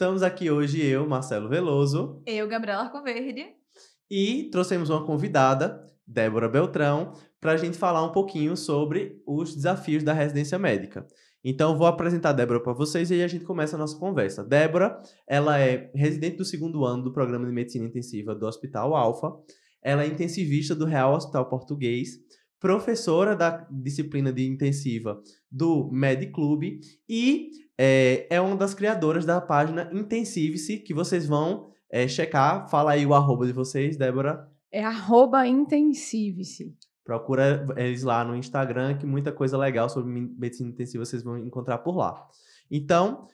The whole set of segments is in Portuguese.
Estamos aqui hoje eu, Marcelo Veloso, Eu, Gabriela Arcoverde. e trouxemos uma convidada, Débora Beltrão, para a gente falar um pouquinho sobre os desafios da residência médica. Então, vou apresentar a Débora para vocês e aí a gente começa a nossa conversa. Débora, ela é residente do 2º ano do Programa de Medicina Intensiva do Hospital Alfa. Ela é intensivista do Real Hospital Português, professora da disciplina de intensiva do Mediclub e é uma das criadoras da página Intensive-se, que vocês vão checar. Fala aí o arroba de vocês, Débora. É @intensive-se. Procura eles lá no Instagram, que muita coisa legal sobre medicina intensiva vocês vão encontrar por lá. Então,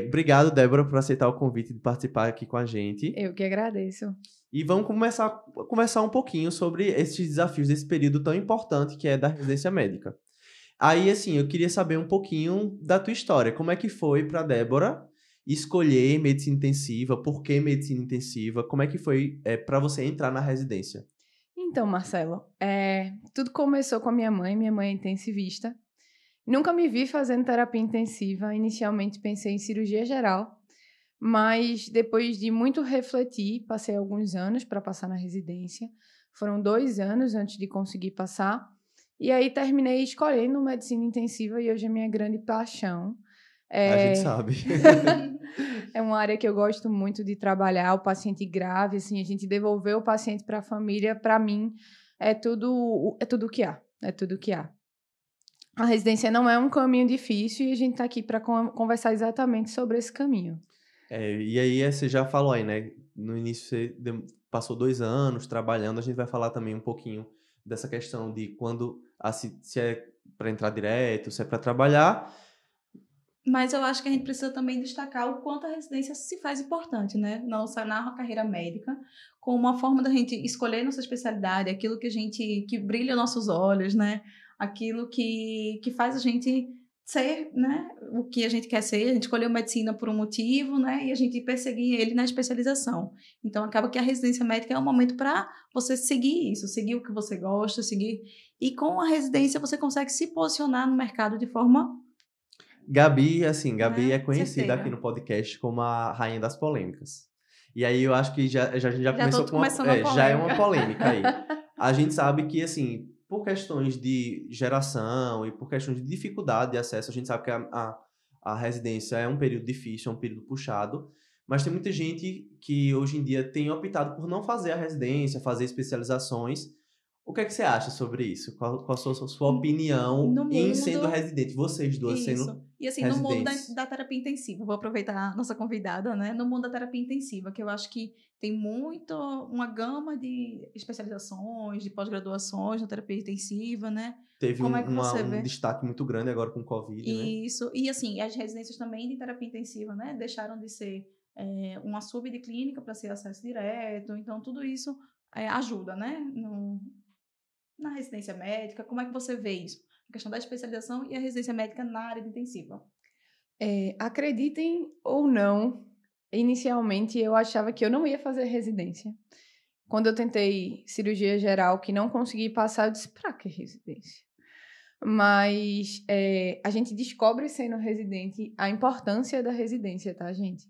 obrigado, Débora, por aceitar o convite de participar aqui com a gente. Eu que agradeço. E vamos começar a conversar um pouquinho sobre esses desafios desse período tão importante que é da residência médica. Aí, assim, eu queria saber um pouquinho da tua história. Como é que foi para Débora escolher medicina intensiva? Por que medicina intensiva? Como é que foi para você entrar na residência? Então, Marcelo, tudo começou com a minha mãe. Minha mãe é intensivista. Nunca me vi fazendo terapia intensiva. Inicialmente pensei em cirurgia geral, mas depois de muito refletir, passei alguns anos para passar na residência. Foram 2 anos antes de conseguir passar. E aí terminei escolhendo medicina intensiva e hoje é minha grande paixão. A gente sabe. É uma área que eu gosto muito de trabalhar, o paciente grave, assim, a gente devolver o paciente para a família, para mim, é tudo que há, é tudo que há. A residência não é um caminho difícil e a gente está aqui para conversar exatamente sobre esse caminho. E aí, você já falou aí, né? No início você passou 2 anos trabalhando, a gente vai falar também um pouquinho dessa questão de quando, se é para entrar direto, se é para trabalhar. Mas eu acho que a gente precisa também destacar o quanto a residência se faz importante, né? Na carreira médica, como uma forma da gente escolher nossa especialidade, aquilo que brilha nossos olhos, né? Aquilo que faz a gente ser, né? O que a gente quer ser. A gente escolheu medicina por um motivo, né? E a gente perseguir ele na especialização. Então, acaba que a residência médica é um momento para você seguir isso, seguir o que você gosta, seguir. E com a residência você consegue se posicionar no mercado de forma... Gabi é conhecida certeira. aqui no podcast como a rainha das polêmicas. E aí eu acho que a gente já começou com já é uma polêmica aí. A gente sabe que, assim, por questões de geração e por questões de dificuldade de acesso, a gente sabe que a residência é um período difícil, é um período puxado, mas tem muita gente que hoje em dia tem optado por não fazer a residência, fazer especializações. O que é que você acha sobre isso? Qual a sua opinião em sendo residente? Vocês duas sendo E assim, residentes. no mundo da terapia intensiva, vou aproveitar a nossa convidada, né? No mundo da terapia intensiva, que eu acho que tem uma gama de especializações, de pós-graduações na terapia intensiva, né? Teve Como é que você vê? um destaque muito grande agora com o Covid, né? Isso. E assim, as residências também de terapia intensiva, né? Deixaram de ser uma sub de clínica para ser acesso direto. Então, tudo isso ajuda, né? Na residência médica, como é que você vê isso? A questão da especialização e a residência médica na área de intensiva. Acreditem ou não, inicialmente eu achava que eu não ia fazer residência. Quando eu tentei cirurgia geral, que não consegui passar, eu disse, pra que residência? Mas a gente descobre sendo residente a importância da residência, tá, gente?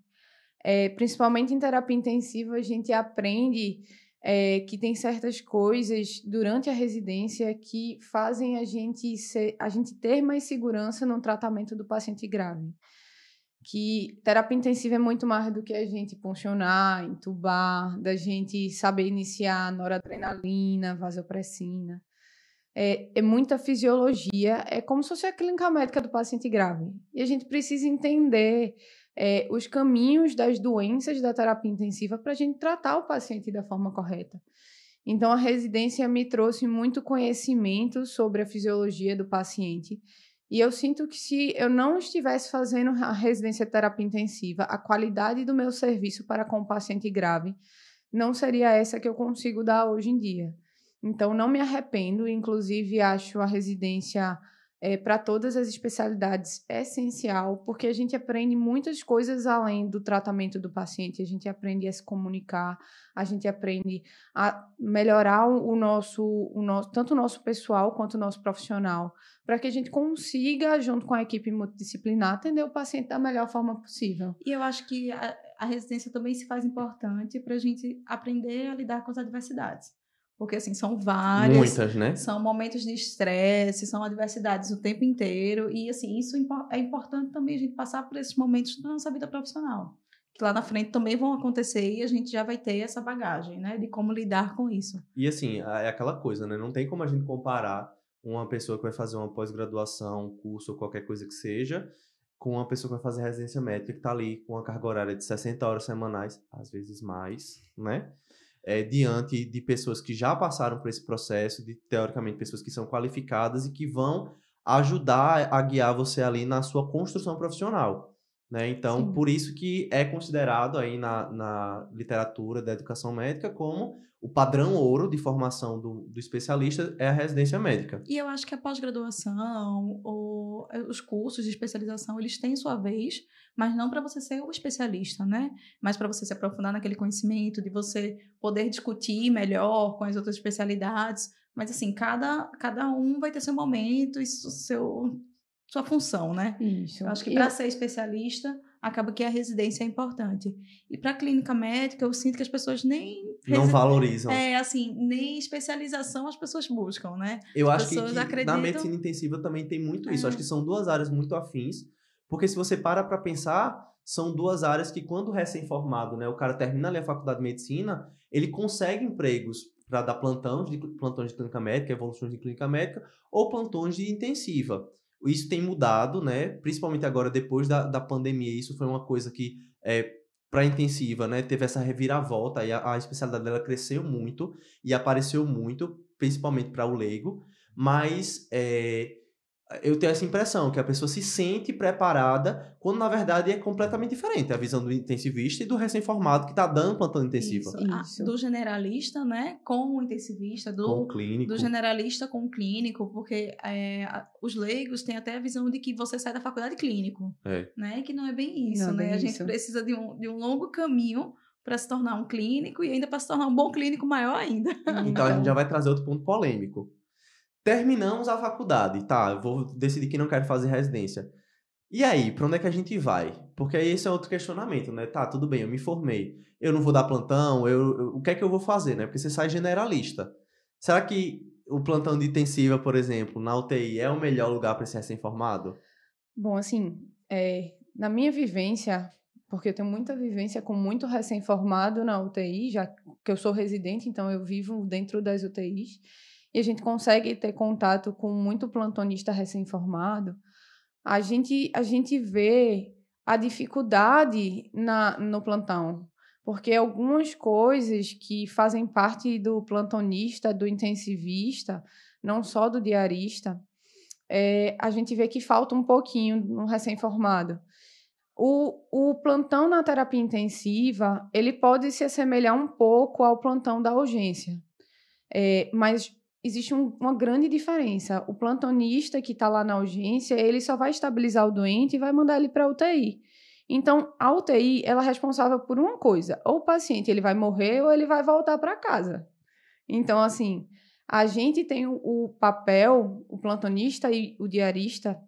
Principalmente em terapia intensiva, a gente aprende que tem certas coisas durante a residência que fazem a gente ter mais segurança no tratamento do paciente grave. Que terapia intensiva é muito mais do que a gente puncionar, entubar, da gente saber iniciar noradrenalina, vasopressina. É muita fisiologia, é como se fosse a clínica médica do paciente grave. E a gente precisa entender os caminhos das doenças da terapia intensiva para a gente tratar o paciente da forma correta. Então, a residência me trouxe muito conhecimento sobre a fisiologia do paciente. E eu sinto que se eu não estivesse fazendo a residência de terapia intensiva, a qualidade do meu serviço para com o paciente grave não seria essa que eu consigo dar hoje em dia. Então, não me arrependo, inclusive acho a residência para todas as especialidades é essencial, porque a gente aprende muitas coisas além do tratamento do paciente. A gente aprende a se comunicar, a gente aprende a melhorar tanto o nosso pessoal quanto o nosso profissional, para que a gente consiga, junto com a equipe multidisciplinar, atender o paciente da melhor forma possível. E eu acho que a residência também se faz importante para a gente aprender a lidar com as adversidades. Porque, assim, são várias. Muitas, né? São momentos de estresse, são adversidades o tempo inteiro. E, assim, isso é importante também a gente passar por esses momentos na nossa vida profissional. Que lá na frente também vão acontecer e a gente já vai ter essa bagagem, né? De como lidar com isso. E, assim, é aquela coisa, né? Não tem como a gente comparar uma pessoa que vai fazer uma pós-graduação, um curso ou qualquer coisa que seja, com uma pessoa que vai fazer residência médica que está ali com uma carga horária de 60 horas semanais, às vezes mais, né? Diante de pessoas que já passaram por esse processo, de, teoricamente, pessoas que são qualificadas e que vão ajudar a guiar você ali na sua construção profissional, né? Então, Sim. por isso que é considerado aí na literatura da educação médica como o padrão ouro de formação do especialista é a residência médica. E eu acho que a pós-graduação ou os cursos de especialização, eles têm sua vez, mas não para você ser o especialista, né? Mas para você se aprofundar naquele conhecimento, de você poder discutir melhor com as outras especialidades. Mas, assim, cada um vai ter seu momento e sua função, né? Isso. Eu acho que para ser especialista, acaba que a residência é importante. E para a clínica médica, eu sinto que as pessoas nem... Não valorizam. Assim, nem especialização as pessoas buscam, né? Eu As acho que pessoas acreditam... na medicina intensiva também tem muito isso. Acho que são duas áreas muito afins, porque se você para pensar, são duas áreas que quando recém-formado, né, o cara termina ali a faculdade de medicina, ele consegue empregos para dar plantões de clínica médica, evoluções de clínica médica, ou plantões de intensiva. Isso tem mudado, né? Principalmente agora, depois da pandemia. Isso foi uma coisa que, para intensiva, né, teve essa reviravolta. E a especialidade dela cresceu muito e apareceu muito, principalmente para o leigo. Mas eu tenho essa impressão que a pessoa se sente preparada, quando na verdade é completamente diferente a visão do intensivista e do recém-formado que está dando plantão intensiva. Isso. Do generalista, né, com o intensivista, com o clínico. do generalista com o clínico, porque os leigos têm até a visão de que você sai da faculdade clínico, né, que não é bem isso, não né? É bem a gente isso. precisa de um longo caminho para se tornar um clínico e ainda para se tornar um bom clínico maior ainda. Então a gente já vai trazer outro ponto polêmico. Terminamos a faculdade, tá? Eu vou decidir que não quero fazer residência. E aí, pra onde é que a gente vai? Porque aí esse é outro questionamento, né? Tá, tudo bem, eu me formei. Eu não vou dar plantão, o que é que eu vou fazer, né? Porque você sai generalista. Será que o plantão de intensiva, por exemplo, na UTI, é o melhor lugar para esse recém-formado? Bom, assim, na minha vivência, porque eu tenho muita vivência com muito recém-formado na UTI, já que eu sou residente, então eu vivo dentro das UTIs, e a gente consegue ter contato com muito plantonista recém-formado, a gente vê a dificuldade no plantão, porque algumas coisas que fazem parte do plantonista, do intensivista, não só do diarista, a gente vê que falta um pouquinho no recém-formado. O plantão na terapia intensiva, ele pode se assemelhar um pouco ao plantão da urgência, mas existe uma grande diferença. O plantonista que está lá na urgência, ele só vai estabilizar o doente e vai mandar ele para a UTI. Então, a UTI, ela é responsável por uma coisa. Ou o paciente ele vai morrer ou ele vai voltar para casa. Então, assim, a gente tem o papel, o plantonista e o diarista.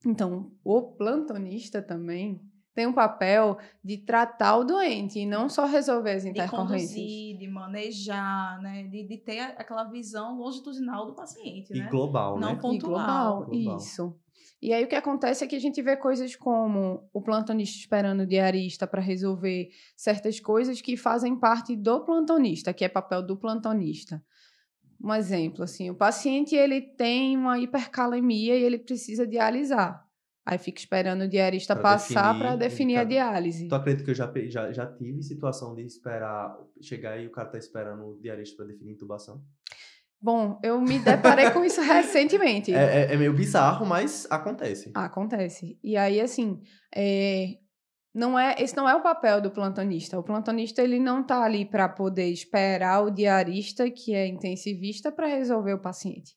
Então, o plantonista também tem um papel de tratar o doente e não só resolver as intercorrências. De conduzir, de manejar, né? De ter aquela visão longitudinal do paciente, e né? global, não né? pontual. Global, isso. E aí o que acontece é que a gente vê coisas como o plantonista esperando o diarista para resolver certas coisas que fazem parte do plantonista, que é papel do plantonista. Um exemplo, assim, o paciente ele tem uma hipercalemia e ele precisa dialisar. Aí fica esperando o diarista passar para definir a diálise. Tu acredita que eu já tive situação de esperar, chegar e o cara tá esperando o diarista para definir a intubação? Bom, eu me deparei com isso recentemente. É meio bizarro, mas acontece. Acontece. E aí, assim, esse não é o papel do plantonista. O plantonista ele não está ali para poder esperar o diarista, que é intensivista, para resolver o paciente.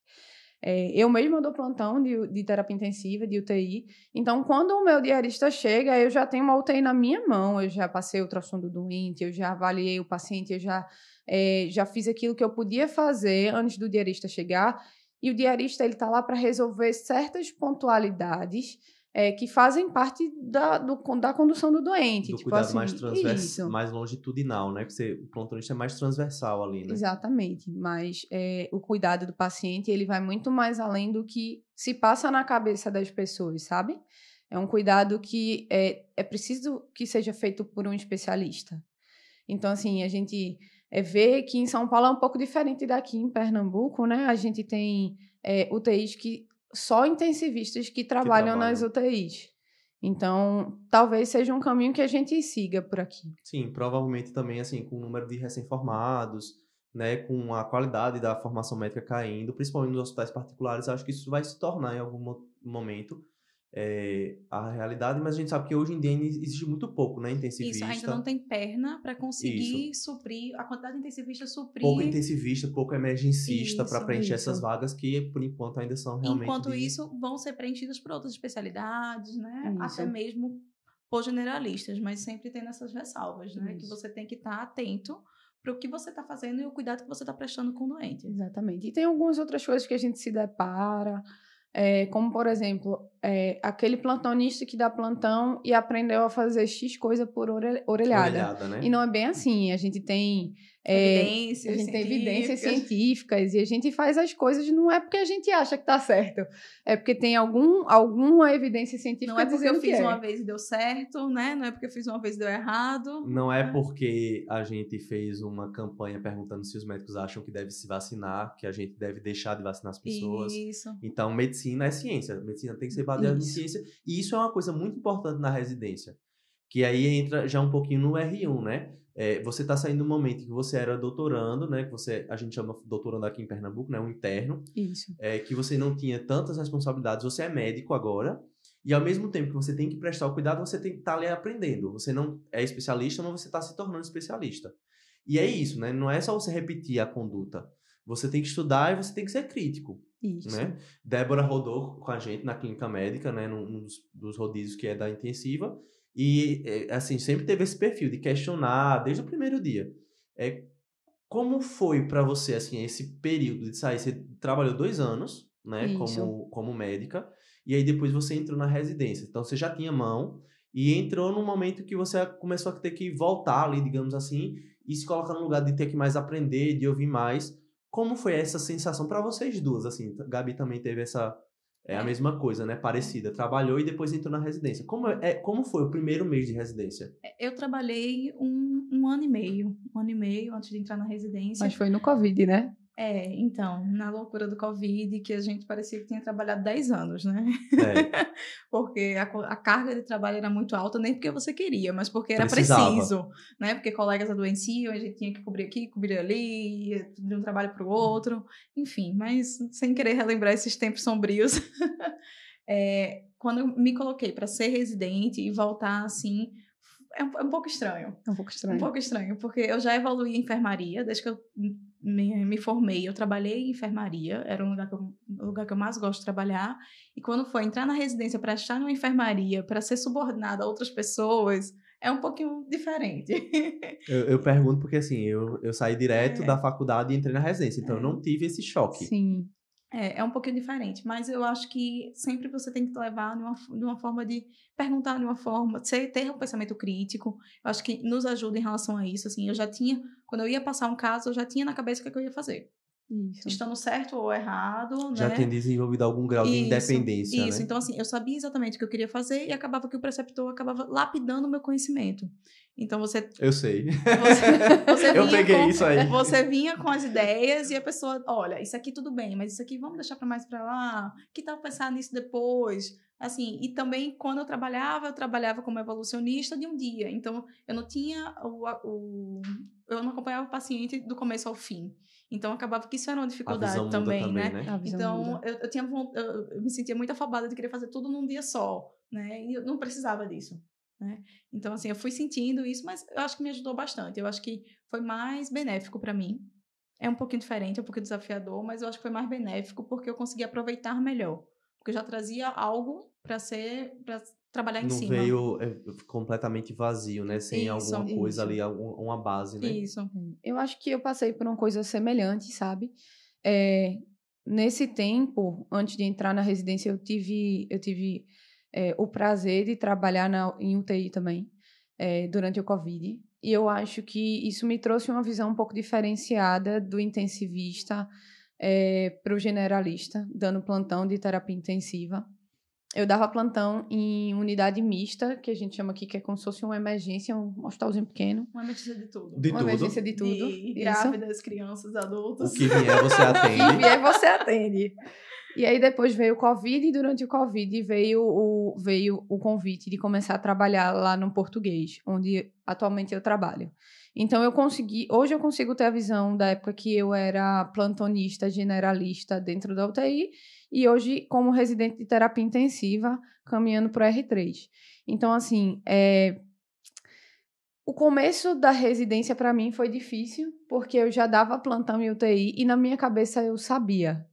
Eu mesma dou plantão de terapia intensiva, de UTI. Então, quando o meu diarista chega, eu já tenho uma UTI na minha mão, eu já passei o ultrassom do doente, eu já avaliei o paciente, eu já fiz aquilo que eu podia fazer antes do diarista chegar. E o diarista, ele está lá para resolver certas pontualidades que fazem parte da condução do doente. Do tipo cuidado assim, mais isso. mais longitudinal, né? Que o plantonista é mais transversal ali, né? Exatamente, mas o cuidado do paciente, ele vai muito mais além do que se passa na cabeça das pessoas, sabe? É um cuidado que é preciso que seja feito por um especialista. Então, assim, a gente vê que em São Paulo é um pouco diferente daqui em Pernambuco, né? A gente tem UTIs só intensivistas que trabalham nas UTIs. Então, talvez seja um caminho que a gente siga por aqui. Sim, provavelmente também, assim, com o número de recém-formados, né, com a qualidade da formação médica caindo, principalmente nos hospitais particulares, acho que isso vai se tornar em algum momento a realidade, mas a gente sabe que hoje em dia existe muito pouco, né, intensivista. Isso, ainda não tem perna para conseguir Isso. suprir, a quantidade de intensivistas suprir... Pouco intensivista, pouco emergencista para preencher isso. essas vagas que, por enquanto, ainda são realmente... Enquanto isso, vão ser preenchidas por outras especialidades, né? Isso. Até mesmo por generalistas, mas sempre tem essas ressalvas, né? Isso. Que você tem que estar atento para o que você está fazendo e o cuidado que você está prestando com o doente. Exatamente. E tem algumas outras coisas que a gente se depara, como, por exemplo, aquele plantonista que dá plantão e aprendeu a fazer X coisa por orelhada. Né? E não é bem assim. A gente tem evidências científicas e a gente faz as coisas, não é porque a gente acha que está certo, é porque tem alguma evidência científica. Não é porque eu fiz uma vez e deu certo, né? Não é porque eu fiz uma vez e deu errado. Não é porque a gente fez uma campanha perguntando se os médicos acham que deve se vacinar, que a gente deve deixar de vacinar as pessoas. Isso. Então, medicina é ciência. Medicina tem que ser baseada em ciência. E isso é uma coisa muito importante na residência. Que aí entra já um pouquinho no R1, né? Você está saindo do momento que você era doutorando, né? Que a gente chama doutorando aqui em Pernambuco, né? Um interno. Isso. Que você não tinha tantas responsabilidades. Você é médico agora. E ao mesmo tempo que você tem que prestar o cuidado, você tem que estar ali aprendendo. Você não é especialista, mas você está se tornando especialista. E é isso, né? Não é só você repetir a conduta. Você tem que estudar e você tem que ser crítico. Isso. Né? Débora rodou com a gente na clínica médica, né? Num dos rodízios que é da intensiva. E, assim, sempre teve esse perfil de questionar desde o primeiro dia. Como foi para você, assim, esse período de sair? Você trabalhou 2 anos, né? Como médica. E aí depois você entrou na residência. Então você já tinha mão e entrou num momento que você começou a ter que voltar ali, digamos assim, e se colocar no lugar de ter que mais aprender, de ouvir mais. Como foi essa sensação para vocês duas? Assim, Gabi também teve a mesma coisa, né? Parecida. Trabalhou e depois entrou na residência. Como foi o primeiro mês de residência? Eu trabalhei um ano e meio. Um ano e meio antes de entrar na residência. Mas foi no Covid, né? Então, na loucura do Covid, que a gente parecia que tinha trabalhado 10 anos, né? Porque a carga de trabalho era muito alta, nem porque você queria, mas porque era preciso, né? Porque colegas adoeciam, a gente tinha que cobrir aqui, cobrir ali, de um trabalho para o outro, enfim, mas sem querer relembrar esses tempos sombrios. Quando eu me coloquei para ser residente e voltar assim, é um pouco estranho. É um pouco estranho. Um pouco estranho, porque eu já evoluí em enfermaria, desde que eu me formei, eu trabalhei em enfermaria, era um lugar que eu mais gosto de trabalhar, e quando foi entrar na residência para estar numa enfermaria, para ser subordinada a outras pessoas, é um pouquinho diferente. Eu pergunto porque, assim, eu saí direto da faculdade e entrei na residência, então eu não tive esse choque. Sim. É um pouquinho diferente, mas eu acho que sempre você tem que levar de uma forma de perguntar de uma forma, ter um pensamento crítico. Eu acho que nos ajuda em relação a isso, assim, quando eu ia passar um caso, eu já tinha na cabeça o que eu ia fazer. Isso. Estando certo ou errado, já tinha desenvolvido algum grau de independência, né? né? Então, assim, eu sabia exatamente o que eu queria fazer e acabava que o preceptor acabava lapidando o meu conhecimento. Então, eu sei. Eu peguei isso aí. Você vinha com as ideias e a pessoa, olha, isso aqui tudo bem, mas isso aqui vamos deixar para mais para lá. Que tal pensar nisso depois? Assim, e também quando eu trabalhava como evolucionista de um dia. Então, eu não tinha eu não acompanhava o paciente do começo ao fim. Então, acabava que isso era uma dificuldade também, né? Então, eu me sentia muito afobada de querer fazer tudo num dia só, né? E eu não precisava disso, né? Então, assim, eu fui sentindo isso, mas eu acho que me ajudou bastante. Eu acho que foi mais benéfico para mim. é um pouquinho diferente, é um pouquinho desafiador, mas eu acho que foi mais benéfico porque eu consegui aproveitar melhor. Porque eu já trazia algo para trabalhar em Não cima. veio completamente vazio, né? Sem Isso, alguma coisa isso. ali, uma base, né? Isso. Eu acho que eu passei por uma coisa semelhante, sabe? Nesse tempo, antes de entrar na residência, eu tive o prazer de trabalhar em UTI também, durante o Covid. E eu acho que isso me trouxe uma visão um pouco diferenciada do intensivista para o generalista, dando plantão de terapia intensiva. Eu dava plantão em unidade mista, que a gente chama aqui, que é como se fosse uma emergência, um hospitalzinho pequeno. Uma emergência de tudo. De Uma tudo. emergência de tudo. De Isso. grávidas, crianças, adultos. O que vier, você O que atende. vier, você atende. E aí depois veio o Covid, e durante o Covid veio o convite de começar a trabalhar lá no Português, onde atualmente eu trabalho. Então hoje eu consigo ter a visão da época que eu era plantonista, generalista dentro da UTI, e hoje como residente de terapia intensiva, caminhando para o R3. Então, assim, o começo da residência para mim foi difícil, porque eu já dava plantão em UTI e na minha cabeça eu sabia.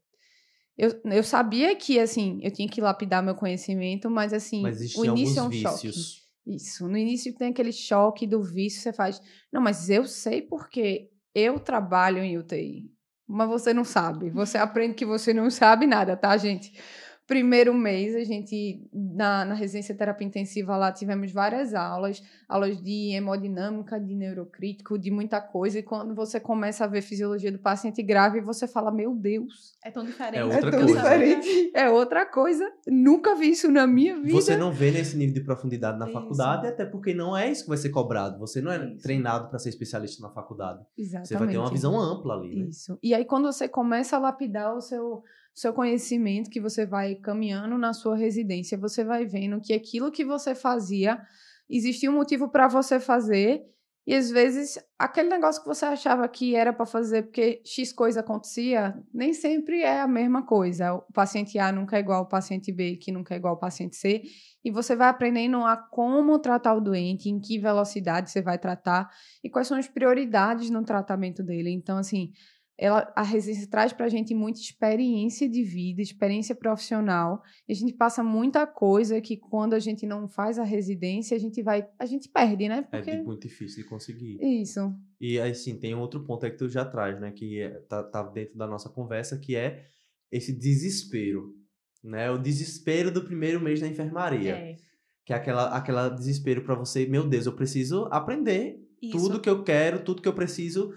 Eu sabia que, assim, eu tinha que lapidar meu conhecimento, mas, assim, Mas o existiam início é um alguns choque. vícios. Isso. No início tem aquele choque do vício, você faz... Não, mas eu sei porque eu trabalho em UTI. Mas você não sabe. Você aprende que você não sabe nada, tá, gente? Primeiro mês, a gente, na residência de terapia intensiva lá, tivemos várias aulas de hemodinâmica, de neurocrítico, de muita coisa. E quando você começa a ver fisiologia do paciente grave, você fala, meu Deus, É tão diferente. É outra tão coisa. diferente. É outra coisa. Nunca vi isso na minha vida. Você não vê nesse nível de profundidade na Isso. faculdade, até porque não é isso que vai ser cobrado. Você não é Isso. treinado para ser especialista na faculdade. Exatamente. Você vai ter uma visão ampla ali, né? Isso. E aí, quando você começa a lapidar o seu conhecimento, que você vai caminhando na sua residência, você vai vendo que aquilo que você fazia, existia um motivo para você fazer, e às vezes aquele negócio que você achava que era para fazer porque X coisa acontecia, nem sempre é a mesma coisa. O paciente A nunca é igual ao paciente B, que nunca é igual ao paciente C, e você vai aprendendo a como tratar o doente, em que velocidade você vai tratar, e quais são as prioridades no tratamento dele. Então, assim, a residência traz para a gente muita experiência de vida, experiência profissional. E a gente passa muita coisa que quando a gente não faz a residência, a gente perde, né? Porque... É muito difícil de conseguir. Isso. E assim, tem outro ponto aí que tu já traz, né? Que tá dentro da nossa conversa, que é esse desespero, né? O desespero do primeiro mês da enfermaria. Que é aquela desespero para você, meu Deus, eu preciso aprender tudo que eu quero, tudo que eu preciso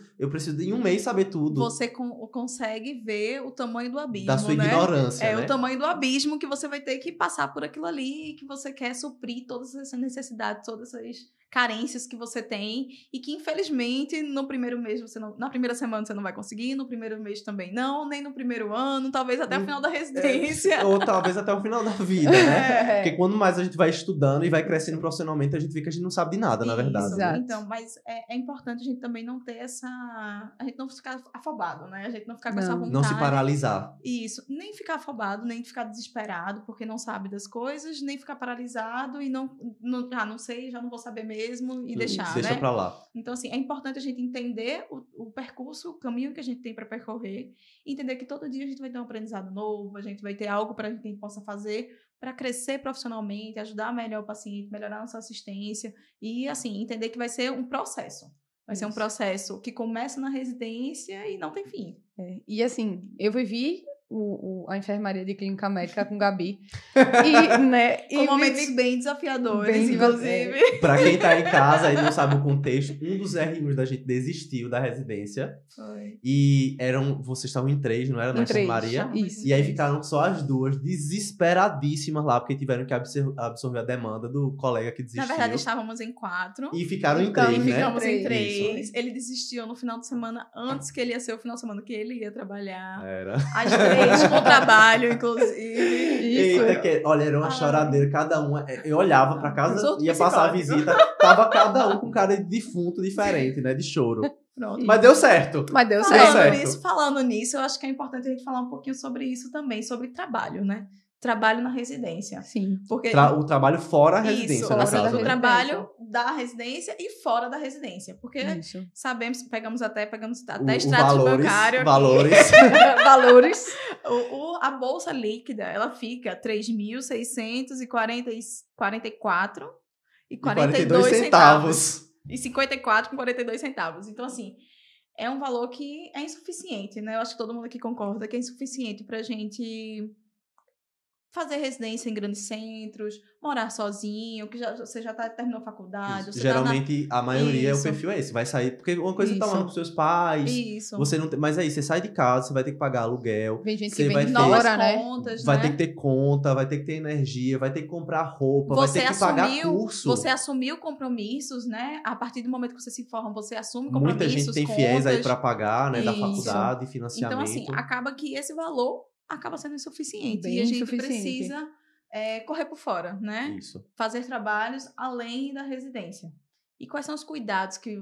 em um mês saber tudo. Você consegue ver o tamanho do abismo, da sua ignorância, né? O tamanho do abismo que você vai ter que passar por aquilo ali, que você quer suprir todas essas necessidades, todas essas carências que você tem e que infelizmente no primeiro mês na primeira semana você não vai conseguir, no primeiro mês também não, nem no primeiro ano, talvez até o final da residência. Ou talvez até o final da vida, né? Porque quando mais a gente vai estudando e vai crescendo profissionalmente, a gente vê que a gente não sabe de nada, na verdade. Exato. Então, mas é importante a gente também não ter a gente não ficar afobado, né? A gente não ficar com essa vontade. Não se paralisar. Isso. Nem ficar afobado, nem ficar desesperado porque não sabe das coisas, nem ficar paralisado e não sei, já não vou saber mesmo e deixar, Deixa né? pra lá. Então, assim, é importante a gente entender o percurso, o caminho que a gente tem para percorrer, entender que todo dia a gente vai ter um aprendizado novo, a gente vai ter algo para que a gente possa fazer para crescer profissionalmente, ajudar melhor o paciente, melhorar a nossa assistência e, assim, entender que vai ser um processo. Vai ser um processo que começa na residência e não tem fim. E, assim, eu vivi a enfermaria de clínica médica com Gabi. Com momentos bem desafiadores, inclusive. Pra quem tá em casa e não sabe o contexto, um dos RIs da gente desistiu da residência. Foi. E vocês estavam em 3, não era? Na enfermaria. Isso. E aí ficaram só as duas, desesperadíssimas lá, porque tiveram que absorver a demanda do colega que desistiu. Na verdade, estávamos em 4. E ficaram em 3, né? Ficamos em 3. Isso. Ele desistiu no final de semana, antes que ele ia ser o final de semana que ele ia trabalhar. Era. As 3 com trabalho, inclusive. Eita, olha, era uma choradeira, cada um. Eu olhava pra casa, ia passar a visita, tava cada um com cara de defunto diferente, né? De choro. Pronto. Mas deu certo. Falando nisso, eu acho que é importante a gente falar um pouquinho sobre isso também, sobre trabalho, né? trabalho na residência. Sim. Porque O trabalho fora a residência, isso, no assim, caso, o né? trabalho da residência e fora da residência. Porque Isso. sabemos, pegamos até O extrato de bancário aqui. valores. Valores. A bolsa líquida, ela fica R$ 3.644 e 42 centavos. E 54 com 42 centavos. Então, assim, é um valor que é insuficiente, né? Eu acho que todo mundo aqui concorda que é insuficiente pra gente fazer residência em grandes centros, morar sozinho, que você já terminou a faculdade. Você Geralmente, a maioria, Isso. o perfil é esse. Vai sair... Porque uma coisa é Isso. tá morando com seus pais. Isso. Você não tem, mas aí, você sai de casa, você vai ter que pagar aluguel. Vem gente Você que vai vem de ter- Novas fora, né? contas, Vai né? ter que ter conta, vai ter que ter energia, vai ter que comprar roupa, Você vai ter que pagar curso. Você assumiu compromissos, né? A partir do momento que você se forma, você assume Muita compromissos, gente tem contas. fiéis aí pra pagar, né? Da Isso. faculdade, financiamento. Então, assim, acaba que esse valor acaba sendo insuficiente. Bem e a gente insuficiente. precisa correr por fora, né? Isso. Fazer trabalhos além da residência. E quais são os cuidados que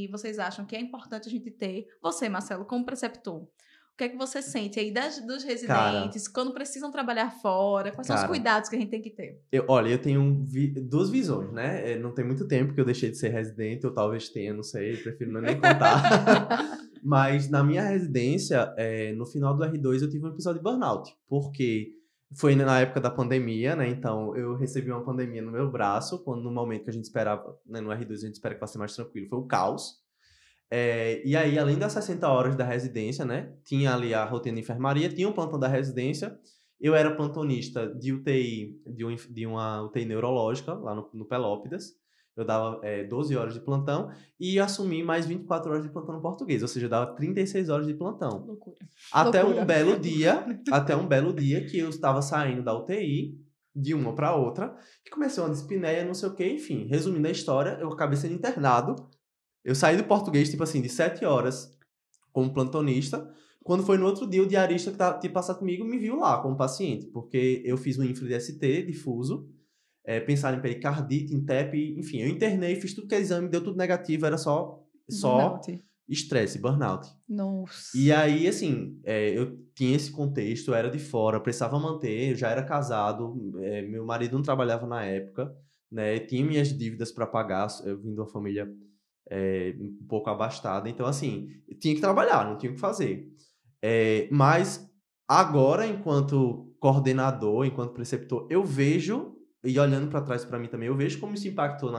vocês acham que é importante a gente ter? Você, Marcelo, como preceptor, o que é que você sente aí dos residentes, quando precisam trabalhar fora? Quais são os cuidados que a gente tem que ter? Olha, eu tenho duas visões, né? Não tem muito tempo que eu deixei de ser residente, ou talvez tenha, não sei, prefiro nem contar. Mas na minha residência, no final do R2, eu tive um episódio de burnout, porque foi na época da pandemia, né? Então, eu recebi uma pandemia no meu braço, quando no momento que a gente esperava, né? No R2 a gente espera que vai ser mais tranquilo, foi o caos. E aí, além das 60 horas da residência, né? Tinha ali a rotina de enfermaria, tinha um plantão da residência. Eu era plantonista de UTI, de uma UTI neurológica, lá no Pelópidas. Eu dava 12 horas de plantão e assumi mais 24 horas de plantão no português. Ou seja, eu dava 36 horas de plantão. Loucura. Até Loucura. um belo dia que eu estava saindo da UTI, de uma para outra, e comecei uma dispneia, não sei o que, enfim. Resumindo a história, eu acabei sendo internado. Eu saí do português, tipo assim, de 7 horas como plantonista. Quando foi no outro dia, o diarista que tinha passado comigo me viu lá como paciente, porque eu fiz um infra de ST difuso, pensaram em pericardite, em TEP, enfim, eu internei, fiz tudo que é exame, deu tudo negativo, era só Burnout. estresse, burnout. Nossa. E aí, assim, eu tinha esse contexto, eu era de fora, precisava manter, eu já era casado, meu marido não trabalhava na época, né, tinha minhas dívidas para pagar, eu vim de uma família um pouco abastada, então, assim, eu tinha que trabalhar, não tinha o que fazer. Mas agora, enquanto coordenador, enquanto preceptor, eu vejo, e olhando para trás para mim também, eu vejo como isso impactou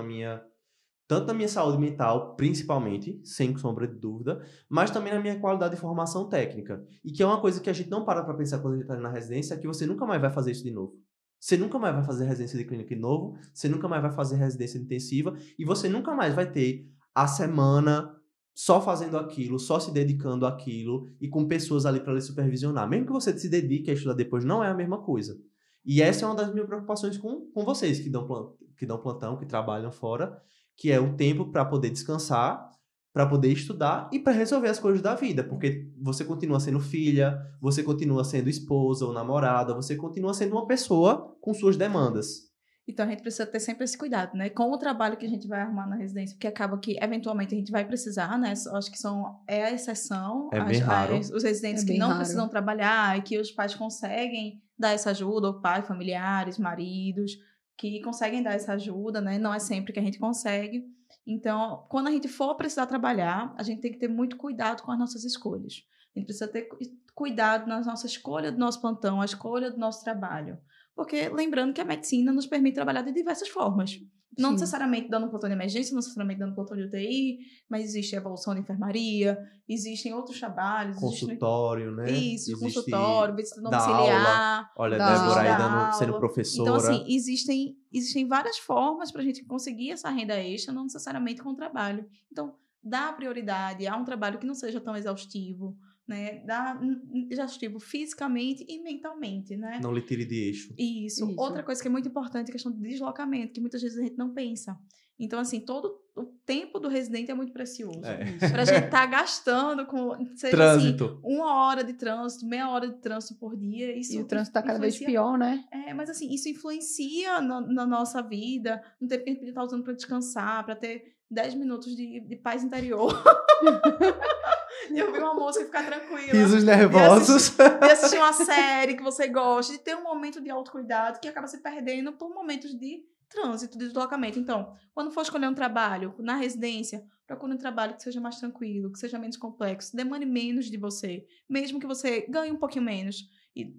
tanto na minha saúde mental, principalmente, sem sombra de dúvida, mas também na minha qualidade de formação técnica. E que é uma coisa que a gente não para pensar quando a gente está na residência, é que você nunca mais vai fazer isso de novo. Você nunca mais vai fazer residência de clínica de novo, você nunca mais vai fazer residência intensiva, e você nunca mais vai ter a semana só fazendo aquilo, só se dedicando àquilo, e com pessoas ali para lhe supervisionar. Mesmo que você se dedique a estudar depois, não é a mesma coisa. E essa é uma das minhas preocupações com vocês que dão plantão, que trabalham fora, que é o tempo para poder descansar, para poder estudar e para resolver as coisas da vida, porque você continua sendo filha, você continua sendo esposa ou namorada, você continua sendo uma pessoa com suas demandas. Então, a gente precisa ter sempre esse cuidado, né? Com o trabalho que a gente vai arrumar na residência, porque acaba que, eventualmente, a gente vai precisar, né? Eu acho que é a exceção. É bem raro. Os residentes que não precisam trabalhar e que os pais conseguem dar essa ajuda, o pai, familiares, maridos, que conseguem dar essa ajuda, né? Não é sempre que a gente consegue. Então, quando a gente for precisar trabalhar, a gente tem que ter muito cuidado com as nossas escolhas. A gente precisa ter cuidado na nossa escolha do nosso plantão, a escolha do nosso trabalho. Porque, lembrando que a medicina nos permite trabalhar de diversas formas. Não Sim. necessariamente dando plantão de emergência, não necessariamente dando plantão de UTI, mas existe a evolução de enfermaria, existem outros trabalhos. Consultório, né? Isso, existe consultório, visita dar domiciliar. Olha, Da Débora aí sendo professora. Então, assim, existem várias formas para a gente conseguir essa renda extra, não necessariamente com o trabalho. Então, dá prioridade a um trabalho que não seja tão exaustivo, né? Exaustivo fisicamente e mentalmente, né? Não lhe tire de eixo. Isso. Outra coisa que é muito importante é a questão de deslocamento, que muitas vezes a gente não pensa. Então, assim, todo o tempo do residente é muito precioso. Pra gente estar gastando com, seja trânsito. Assim, 1 hora de trânsito, meia hora de trânsito por dia. Isso E o trânsito tá cada vez pior, né? Mas assim, isso influencia na nossa vida, no tempo que a gente podia estar usando para descansar, para ter 10 minutos de paz interior. de ouvir uma música e ficar tranquila. Risos nervosos. De assistir uma série que você gosta, de ter um momento de autocuidado que acaba se perdendo por momentos de trânsito, de deslocamento. Então, quando for escolher um trabalho na residência, procure um trabalho que seja mais tranquilo, que seja menos complexo, demande menos de você, mesmo que você ganhe um pouquinho menos. E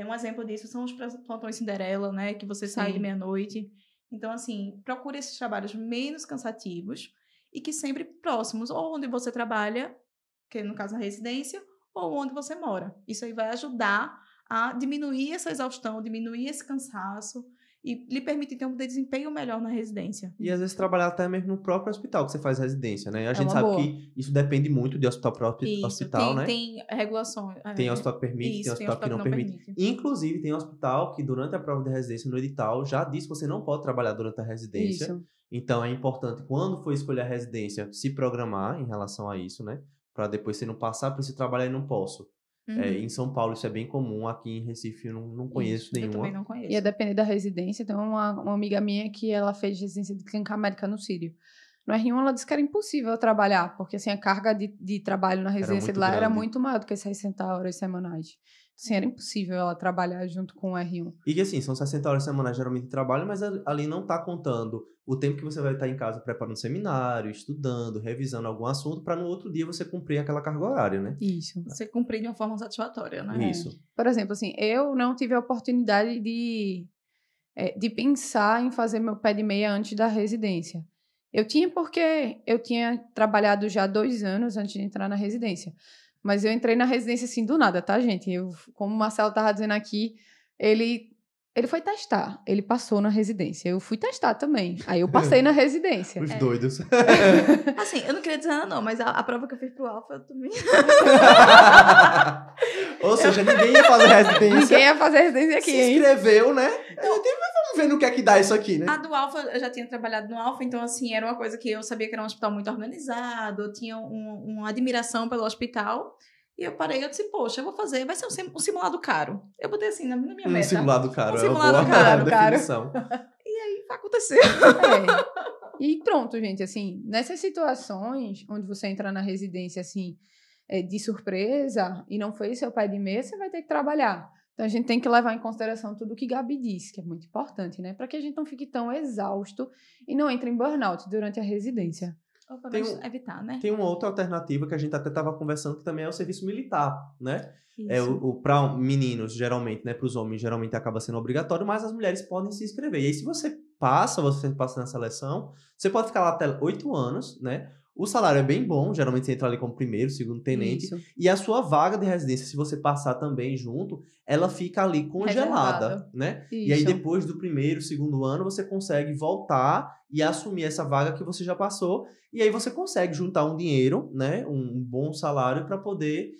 um exemplo disso são os plantões Cinderela, né? Que você sai de meia-noite. Então, assim, procure esses trabalhos menos cansativos e que sempre próximos, ou onde você trabalha, que no caso na residência, ou onde você mora. Isso aí vai ajudar a diminuir essa exaustão, diminuir esse cansaço e lhe permitir ter um desempenho melhor na residência. E às vezes trabalhar até mesmo no próprio hospital que você faz residência, né? A gente sabe boa. que isso depende muito de hospital para hospital, né? Tem regulações. Tem hospital que permite, tem hospital que não permite. Inclusive, tem hospital que durante a prova de residência no edital já diz que você não pode trabalhar durante a residência. Isso. Então, é importante, quando for escolher a residência, se programar em relação a isso, né? Para depois você não passar por esse trabalho e não posso. Em São Paulo isso é bem comum, aqui em Recife eu não conheço nenhuma. Eu também não conheço. Ia depender da residência. Tem uma amiga minha que ela fez residência de clínica médica no Sírio. No R1 ela disse que era impossível trabalhar, porque assim, a carga de trabalho na residência de lá era muito maior do que 60 horas semanais. Assim, era impossível ela trabalhar junto com o R1. E que assim, são 60 horas semanais geralmente de trabalho, mas ali não está contando o tempo que você vai estar em casa preparando seminário, estudando, revisando algum assunto, para no outro dia você cumprir aquela carga horária, né? Isso. Você cumprir de uma forma satisfatória, né? Isso. Por exemplo, assim, eu não tive a oportunidade de pensar em fazer meu pé de meia antes da residência. Eu tinha porque eu tinha trabalhado já 2 anos antes de entrar na residência. Mas eu entrei na residência assim do nada, tá, gente? Como o Marcelo estava dizendo aqui, ele foi testar. Ele passou na residência. Eu fui testar também. Aí eu passei na residência. Os doidos. Assim, eu não queria dizer nada não, mas a prova que eu fiz pro Alfa, eu também... Ou seja, ninguém ia fazer residência. Ninguém ia fazer residência aqui, Se inscreveu, né? Vamos ver no que é que dá isso aqui, né? A do Alfa, eu já tinha trabalhado no Alfa, então assim, era uma coisa que eu sabia que era um hospital muito organizado, eu tinha uma admiração pelo hospital, e eu parei, eu disse, poxa, eu vou fazer, vai ser um simulado caro. Eu botei assim na minha meta. Simulado caro, é uma boa definição. E aí, aconteceu. E pronto, gente, assim, nessas situações onde você entra na residência, assim, de surpresa, e não foi seu pai de meia, você vai ter que trabalhar. Então, a gente tem que levar em consideração tudo o que Gabi disse, que é muito importante, né? Para que a gente não fique tão exausto e não entre em burnout durante a residência. Ou pelo menos evitar, né? Tem uma outra alternativa que a gente até estava conversando, que também é o serviço militar, né? Isso. Para meninos, geralmente, né? Para os homens, geralmente acaba sendo obrigatório, mas as mulheres podem se inscrever. E aí, se você passa na seleção, você pode ficar lá até 8 anos, né? O salário é bem bom, geralmente você entra ali como primeiro, segundo tenente. Isso. E a sua vaga de residência, se você passar também junto, ela fica ali congelada, né? Isso. E aí depois do primeiro, segundo ano, você consegue voltar e assumir essa vaga que você já passou. E aí você consegue juntar um dinheiro, né? Um bom salário para poder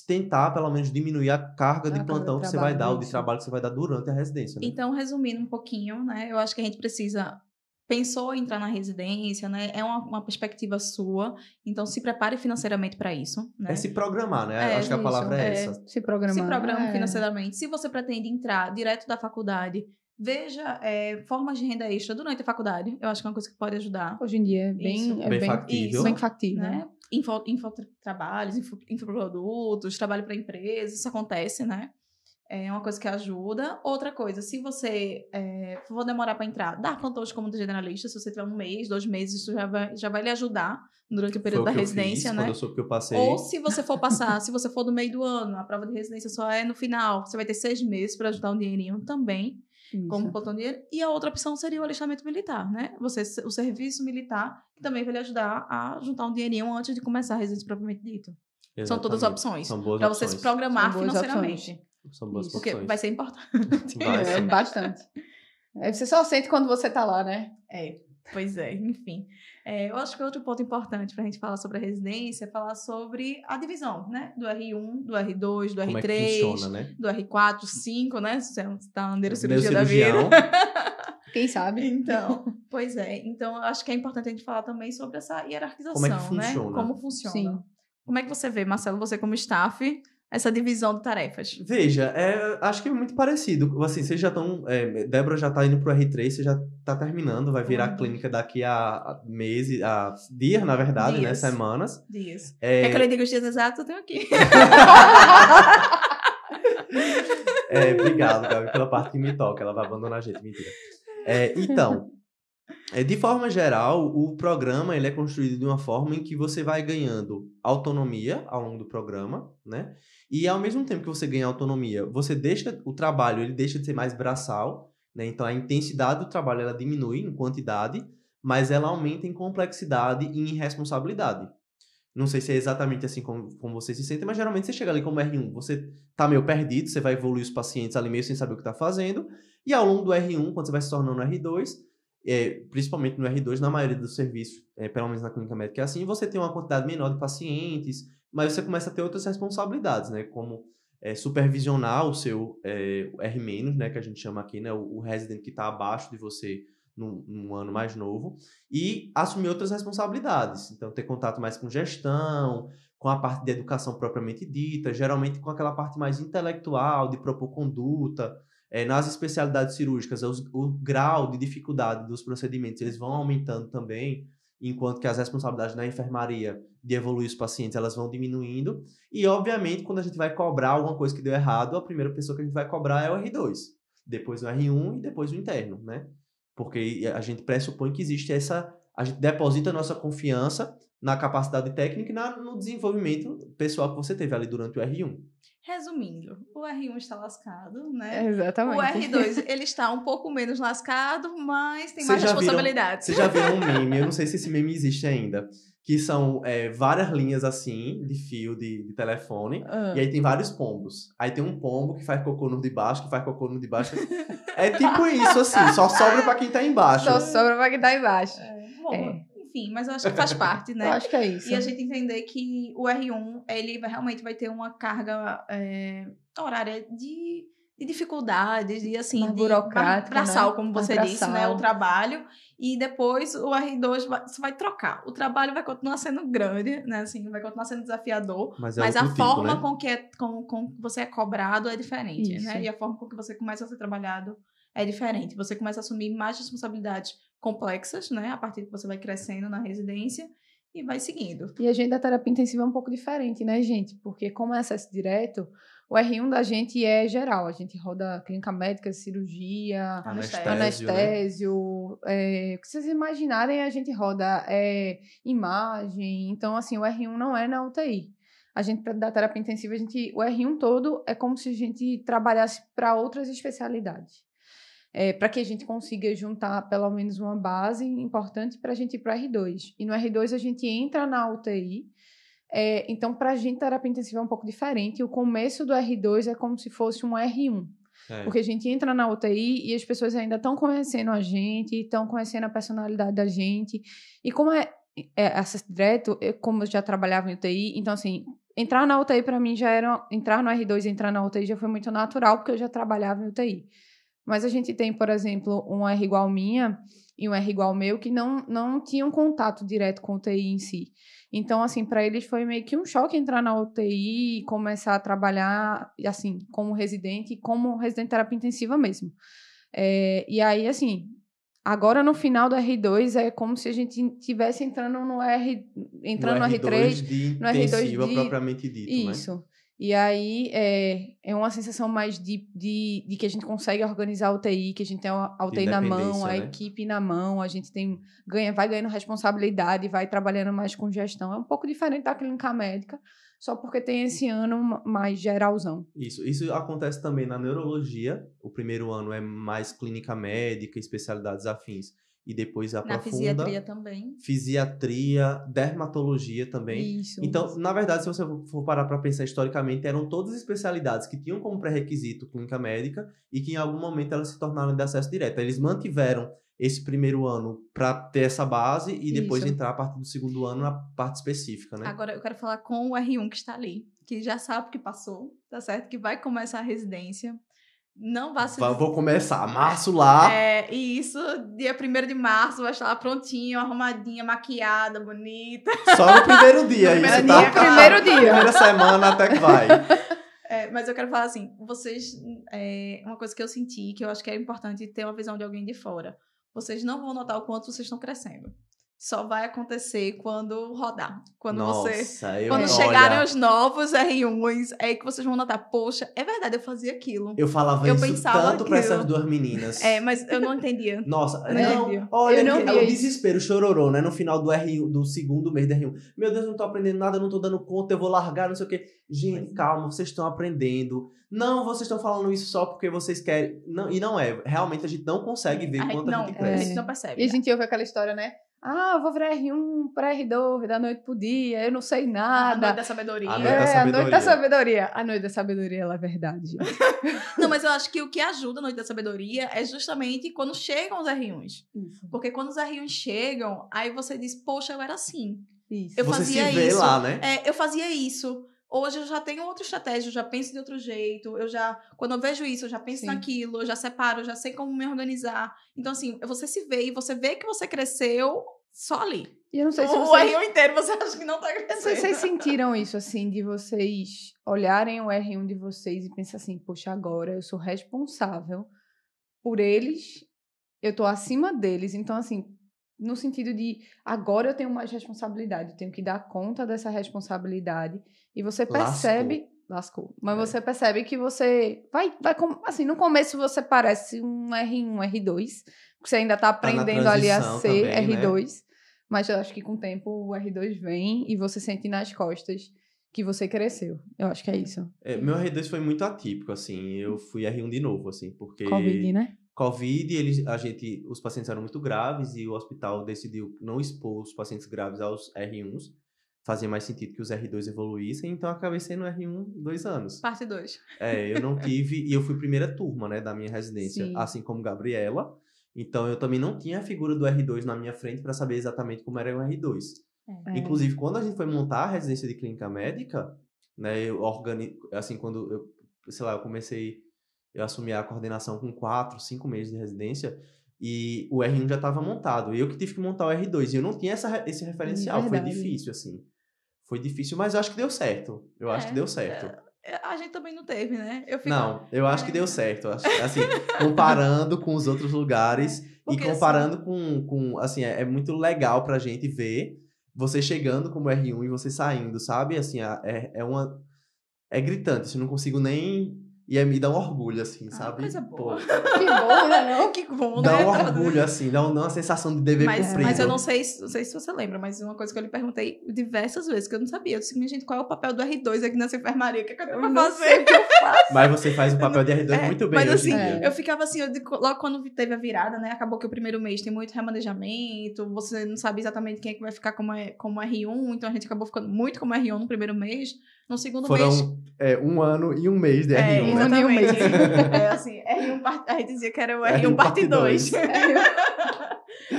tentar, pelo menos, diminuir a carga de plantão que você vai dar, ou de trabalho que você vai dar durante a residência, né? Então, resumindo um pouquinho, né? Eu acho que a gente precisa... Pensou em entrar na residência, né? É uma perspectiva sua. Então, se prepare financeiramente para isso, né? É se programar, né? Acho que a palavra é essa. Se programar. Se programa financeiramente. Se você pretende entrar direto da faculdade, veja formas de renda extra durante a faculdade. Eu acho que é uma coisa que pode ajudar. Hoje em dia é bem factível. Bem factível. Né? Infotrabalhos, infoprodutos, trabalho para empresas, isso acontece, né? É uma coisa que ajuda. Outra coisa, se você for demorar para entrar, dar plantões como generalista, se você tiver 1 mês, 2 meses, isso já vai lhe ajudar durante o período da residência, né? Quando eu soube que eu passei. Ou se você for passar, se você for do meio do ano, a prova de residência só é no final, você vai ter 6 meses para ajudar um dinheirinho também, como plantão de dinheiro. E a outra opção seria o alistamento militar, né? O serviço militar, que também vai lhe ajudar a juntar um dinheirinho antes de começar a residência propriamente dito. Exatamente. São todas opções. São boas para opções. você se programar financeiramente. Opções. São boas Porque opções. vai ser importante. Bastante. Você só sente quando você tá lá, né? Pois é, enfim. Eu acho que outro ponto importante pra gente falar sobre a residência é falar sobre a divisão, né? Do R1, do R2, do Como R3, é que funciona, né? do R4, 5, né? Se você tá na neurocirurgia da vida. Quem sabe? Então, pois é. Então, acho que é importante a gente falar também sobre essa hierarquização, como é que funciona? né? Como funciona. Sim. Como é que você vê, Marcelo, você como staff, essa divisão de tarefas? Veja, acho que é muito parecido. Assim, vocês já estão... Débora já está indo pro R3, você já está terminando, vai virar clínica daqui a meses, a dias, na verdade, né? Semanas. Dias. Quer que eu lhe diga os dias exatos? Eu tenho aqui. Obrigado, Gabi, pela parte que me toca. Ela vai abandonar a gente, mentira. Então, de forma geral, o programa ele é construído de uma forma em que você vai ganhando autonomia ao longo do programa, né? E ao mesmo tempo que você ganha autonomia, o trabalho ele deixa de ser mais braçal, né? Então a intensidade do trabalho ela diminui em quantidade, mas ela aumenta em complexidade e em responsabilidade. Não sei se é exatamente assim como você se sente, mas geralmente você chega ali como R1, você tá meio perdido, você vai evoluir os pacientes ali meio sem saber o que tá fazendo, e ao longo do R1, quando você vai se tornando R2, principalmente no R2, na maioria dos serviços, pelo menos na clínica médica é assim, você tem uma quantidade menor de pacientes, mas você começa a ter outras responsabilidades, né, como supervisionar o seu R-, né, que a gente chama aqui, né, o resident que está abaixo de você num ano mais novo, e assumir outras responsabilidades. Então, ter contato mais com gestão, com a parte de educação propriamente dita, geralmente com aquela parte mais intelectual, de propor conduta. Nas especialidades cirúrgicas, o grau de dificuldade dos procedimentos, eles vão aumentando também, enquanto que as responsabilidades na enfermaria de evoluir os pacientes, elas vão diminuindo. E, obviamente, quando a gente vai cobrar alguma coisa que deu errado, a primeira pessoa que a gente vai cobrar é o R2, depois o R1 e depois o interno, né? Porque a gente pressupõe que existe a gente deposita a nossa confiança na capacidade técnica e no desenvolvimento pessoal que você teve ali durante o R1. Resumindo, o R1 está lascado, né? Exatamente. O R2, ele está um pouco menos lascado, mas tem mais responsabilidades. Vocês já viram um meme, eu não sei se esse meme existe ainda, que são várias linhas assim, de fio de telefone, e aí tem vários pombos. Aí tem um pombo que faz cocô no de baixo, que faz cocô no de baixo. É tipo isso, assim, só sobra pra quem tá embaixo. Só sobra pra quem tá embaixo. Enfim, mas eu acho que faz parte, né? Eu acho que é isso. E a gente entender que o R1, ele realmente vai ter uma carga horária de dificuldades, de assim, burocrática, braçal, né? como você disse, né? O trabalho. E depois o R2 você vai trocar. O trabalho vai continuar sendo grande, né? Assim, vai continuar sendo desafiador. Mas a forma, né? com que você é cobrado é diferente, né? E a forma com que você começa a ser trabalhado é diferente. Você começa a assumir mais responsabilidades complexas, né? A partir que você vai crescendo na residência e vai seguindo. E a gente da terapia intensiva é um pouco diferente, né, gente? Porque como é acesso direto, o R1 da gente é geral. A gente roda clínica médica, cirurgia, anestésio. Né? O que vocês imaginarem, a gente roda imagem. Então, assim, o R1 não é na UTI. A gente, da terapia intensiva, o R1 todo é como se a gente trabalhasse para outras especialidades. Para que a gente consiga juntar pelo menos uma base importante para a gente ir para o R2. E no R2 a gente entra na UTI. Então, para a gente, terapia intensiva é um pouco diferente. O começo do R2 é como se fosse um R1. Porque a gente entra na UTI e as pessoas ainda estão conhecendo a gente, estão conhecendo a personalidade da gente. E como acesso direto, como eu já trabalhava em UTI, então, assim, entrar na UTI para mim já era... Entrar no R2 e entrar na UTI já foi muito natural, porque eu já trabalhava em UTI. Mas a gente tem, por exemplo, um R igual minha e um R igual meu que não tinham contato direto com a UTI em si. Então, assim, para eles foi meio que um choque entrar na UTI e começar a trabalhar, assim, como residente de terapia intensiva mesmo. E aí, assim, agora no final do R2 é como se a gente estivesse entrando no R3, no R2 propriamente dito, isso. Né? E aí é uma sensação mais de que a gente consegue organizar a UTI, que a gente tem a UTI na mão, a equipe na mão, a gente vai ganhando responsabilidade, vai trabalhando mais com gestão. É um pouco diferente da clínica médica, só porque tem esse ano mais geralzão. Isso acontece também na neurologia. O primeiro ano é mais clínica médica, especialidades afins. E depois aprofunda. Na fisiatria também. Fisiatria, dermatologia também. Isso. Então, na verdade, se você for parar para pensar historicamente, eram todas especialidades que tinham como pré-requisito clínica médica e que em algum momento elas se tornaram de acesso direto. Eles mantiveram esse primeiro ano para ter essa base e depois entrar a partir do segundo ano na parte específica, né? Agora, eu quero falar com o R1 que está ali, que já sabe que passou, tá certo? Que vai começar a residência. Não vá se... Vou começar. Março lá. E isso, dia 1º de março, vai estar lá prontinho, arrumadinha, maquiada, bonita. Só no primeiro dia, No isso, primeiro tá? dia, primeiro dia. Primeira semana até que vai. Mas eu quero falar assim, vocês... uma coisa que eu senti, que eu acho que é importante ter uma visão de alguém de fora. Vocês não vão notar o quanto vocês estão crescendo. Só vai acontecer quando rodar. Quando quando chegarem os novos R1s, é aí que vocês vão notar, poxa, é verdade, eu fazia aquilo. Eu falava isso tanto pra essas duas meninas. Mas eu não entendia. Nossa, não, olha, eu não é o desespero, chororô, né? No final do R1, do segundo mês do R1. Meu Deus, não tô aprendendo nada, não tô dando conta, eu vou largar, não sei o quê. Gente, calma, vocês estão aprendendo. Não, vocês estão falando isso só porque vocês querem. Não, e não é. Realmente a gente não consegue ver quanto a gente cresce. A gente não percebe. E a gente ouve aquela história, né? Eu vou virar R1 para R2, da noite pro dia, eu não sei nada. A noite da sabedoria. A noite da sabedoria. A noite da sabedoria, ela é verdade, gente. Não, mas eu acho que o que ajuda a noite da sabedoria é justamente quando chegam os R1s. Isso. Porque quando os R1s chegam, aí você diz, poxa, eu era assim. Isso. Eu você fazia se vê isso. lá, né? Eu fazia isso. Hoje eu já tenho outra estratégia, eu já penso de outro jeito, quando eu vejo isso, eu já penso naquilo, eu já separo, eu já sei como me organizar. Então, assim, você se vê e você vê que você cresceu só ali. E eu não sei se o R1 inteiro você acha que não tá crescendo. Eu não sei se vocês sentiram isso, assim, de vocês olharem o R1 de vocês e pensar assim, poxa, agora eu sou responsável por eles, eu tô acima deles, então, assim, no sentido de agora eu tenho mais responsabilidade, eu tenho que dar conta dessa responsabilidade. E você percebe... Lascou. Mas você percebe que você vai assim, no começo você parece um R1, R2, porque você ainda tá aprendendo ali a ser também, R2. Né? Mas eu acho que com o tempo o R2 vem e você sente nas costas que você cresceu. Eu acho que é isso. Meu R2 foi muito atípico, assim. Eu fui R1 de novo, assim, porque... Covid, né? Covid, os pacientes eram muito graves e o hospital decidiu não expor os pacientes graves aos R1s. Fazia mais sentido que os R2 evoluíssem, então eu acabei sendo R1 2 anos. Parte 2. Eu não tive... E eu fui primeira turma, né, da minha residência, assim como Gabriela. Então, eu também não tinha a figura do R2 na minha frente para saber exatamente como era o R2. Inclusive, quando a gente foi montar a residência de clínica médica, né, assim, quando eu assumi a coordenação com 4, 5 meses de residência, e o R1 já estava montado. Eu que tive que montar o R2, e eu não tinha esse referencial. Foi difícil, assim. Foi difícil, mas eu acho que deu certo. Eu acho que deu certo. A gente também não teve, né? Eu acho que deu certo. Assim, comparando com os outros lugares e comparando com assim, é muito legal pra gente ver você chegando como R1 e você saindo, sabe? Assim, é gritante, assim, eu não consigo nem... E me dá um orgulho, assim, sabe? Coisa boa. Que bom, né? Não? Que bom, dá né? Um orgulho, assim, dá uma sensação de dever cumprido. Mas eu não sei se você lembra, mas uma coisa que eu lhe perguntei diversas vezes, que eu não sabia. Eu disse, minha gente, qual é o papel do R2 aqui nessa enfermaria? O que eu tenho pra fazer? O que eu faço? Mas você faz o papel de R2 muito bem, mas assim, eu ficava assim, logo quando teve a virada, né? Acabou que o primeiro mês tem muito remanejamento, você não sabe exatamente quem é que vai ficar como R1, então a gente acabou ficando muito como R1 no primeiro mês. No segundo mês... Foram 1 ano e 1 mês de R1, exatamente. né? Um mês. Assim, a gente dizia que era o R1 parte 2.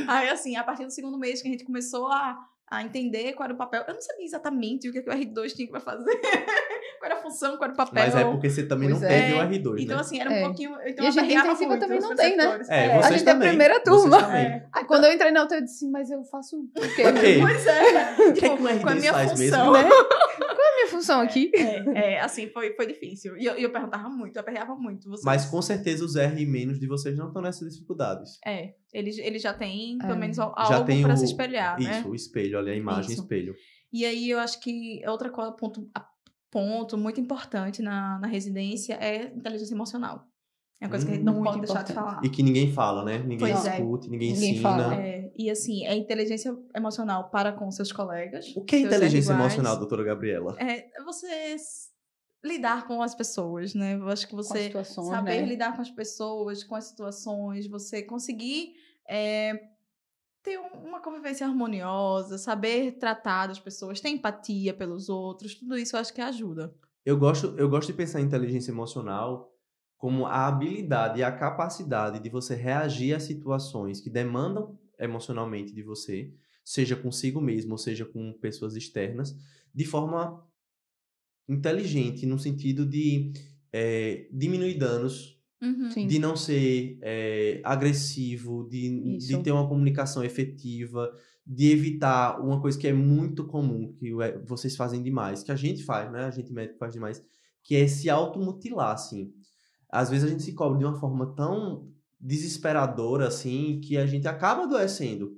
Aí, assim, a partir do segundo mês que a gente começou a entender qual era o papel. Eu não sabia exatamente o que o R2 tinha que fazer. Qual era a função, qual era o papel. Mas é porque você também não teve o R2, então, né? assim, era um pouquinho... Então, e a gente intensiva também não tem, né? Vocês a gente também. É a primeira turma. Quando eu entrei na UTI, eu disse, mas eu faço o quê? Pois é. O que o R2 faz função? mesmo? Né? Qual é a minha função aqui? Assim, foi difícil. E eu perguntava muito, eu aperreava muito. Vocês. Mas com certeza os R- de vocês não estão nessas dificuldades. Eles já têm, pelo menos, Já algo tem pra se espelhar, né? Isso, o espelho, olha a imagem Isso. espelho. E aí, eu acho que outra coisa, ponto muito importante na residência é inteligência emocional. É uma coisa que a gente não pode deixar de falar. E que ninguém fala, né? Ninguém discute, ninguém ensina. Fala. E assim, é inteligência emocional para com seus colegas. O que é inteligência emocional, doutora Gabriela? É você lidar com as pessoas, né? Eu acho que você saber lidar com as pessoas, com as situações, você conseguir ter uma convivência harmoniosa, saber tratar das pessoas, ter empatia pelos outros, tudo isso eu acho que ajuda. Eu gosto de pensar em inteligência emocional como a habilidade e a capacidade de você reagir a situações que demandam emocionalmente de você, seja consigo mesmo ou seja com pessoas externas, de forma inteligente, no sentido de diminuir danos Sim. de não ser agressivo, de Isso. ter uma comunicação efetiva, de evitar uma coisa que é muito comum, que vocês fazem demais, que a gente faz, né? A gente médico faz demais, que é se automutilar, assim. Às vezes a gente se cobra de uma forma tão desesperadora, assim, que a gente acaba adoecendo.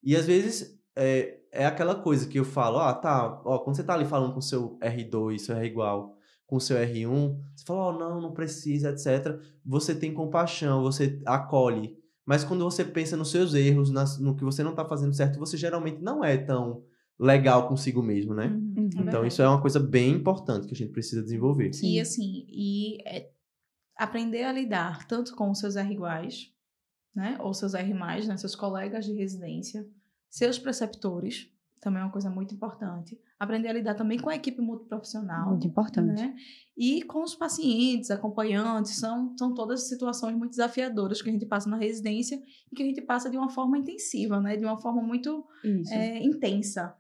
E às vezes é aquela coisa que eu falo, tá, ó, quando você tá ali falando com o seu R2, seu R igual, com o seu R1, você fala, não precisa, etc. Você tem compaixão, você acolhe. Mas quando você pensa nos seus erros, no que você não tá fazendo certo, você geralmente não é tão legal consigo mesmo, né? Então isso é uma coisa bem importante que a gente precisa desenvolver. Sim. E assim, aprender a lidar tanto com os seus R iguais, né, ou seus R+, né, seus colegas de residência, seus preceptores, também é uma coisa muito importante. Aprender a lidar também com a equipe multiprofissional. Muito importante. Né? E com os pacientes, acompanhantes, são todas situações muito desafiadoras que a gente passa na residência e que a gente passa de uma forma intensiva, né? De uma forma muito intensa.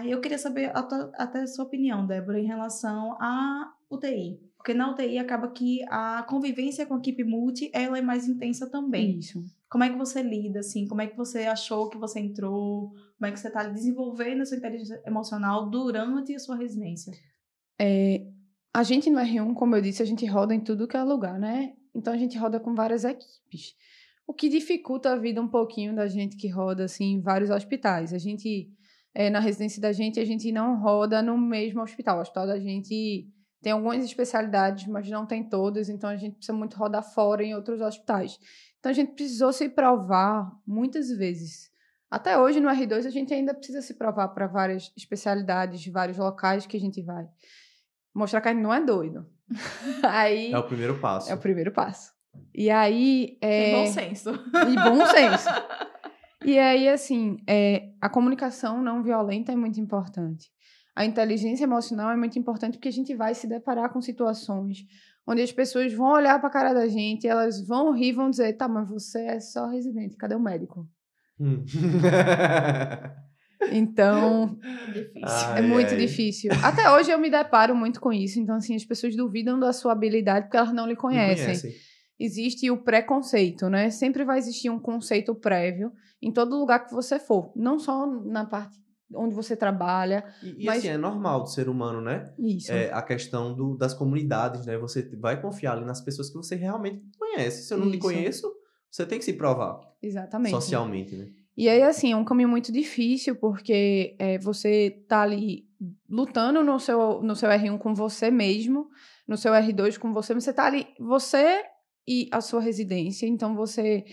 Eu queria saber até a sua opinião, Débora, em relação à UTI. Porque na UTI acaba que a convivência com a equipe multi, ela é mais intensa também. Isso. Como é que você lida, assim? Como é que você achou que você entrou? Como é que você está desenvolvendo a sua inteligência emocional durante a sua residência? A gente no R1, como eu disse, a gente roda em tudo que é lugar, né? Então a gente roda com várias equipes. O que dificulta a vida um pouquinho da gente que roda, assim, em vários hospitais. A gente, na residência da gente, a gente não roda no mesmo hospital. O hospital da gente tem algumas especialidades, mas não tem todas, então a gente precisa muito rodar fora em outros hospitais. Então a gente precisou se provar muitas vezes. Até hoje no R2 a gente ainda precisa se provar para várias especialidades, vários locais que a gente vai. Mostrar que a gente não é doido. Aí, É o primeiro passo. é o primeiro passo. E aí... Tem bom senso. E bom senso. E aí, assim, a comunicação não violenta é muito importante. A inteligência emocional é muito importante porque a gente vai se deparar com situações onde as pessoas vão olhar para a cara da gente, elas vão rir, vão dizer, tá, mas você é só residente, cadê o médico? Então, Difícil. é muito difícil. Até hoje eu me deparo muito com isso. Então, assim, as pessoas duvidam da sua habilidade porque elas não lhe conhecem. Existe o preconceito, né? Sempre vai existir um conceito prévio em todo lugar que você for. Não só na parte onde você trabalha. Mas assim, é normal do ser humano, né? Isso. A questão das comunidades, né? Você vai confiar ali nas pessoas que você realmente conhece. Se eu não lhe conheço, você tem que se provar. Exatamente. Socialmente, né? E aí, assim, é um caminho muito difícil, porque você tá ali lutando no seu R1 com você mesmo, no seu R2 com você, mas você tá ali, você e a sua residência, então você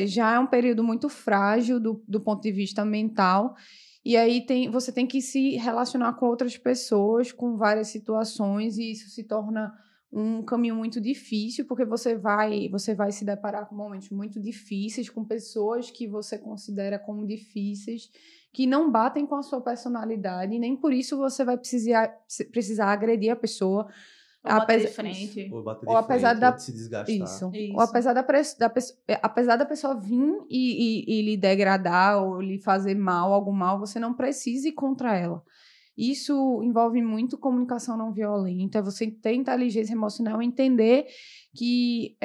já é um período muito frágil do ponto de vista mental, e aí você tem que se relacionar com outras pessoas, com várias situações, e isso se torna um caminho muito difícil, porque você vai se deparar com momentos muito difíceis, com pessoas que você considera como difíceis, que não batem com a sua personalidade, e nem por isso você vai precisar agredir a pessoa. Ou bater de frente. Ou bater de ou apesar frente, da, ou de se desgastar. Isso. Ou apesar da pessoa vir e lhe degradar, ou lhe fazer algum mal, você não precisa ir contra ela. Isso envolve muito comunicação não violenta, você ter inteligência emocional, entender que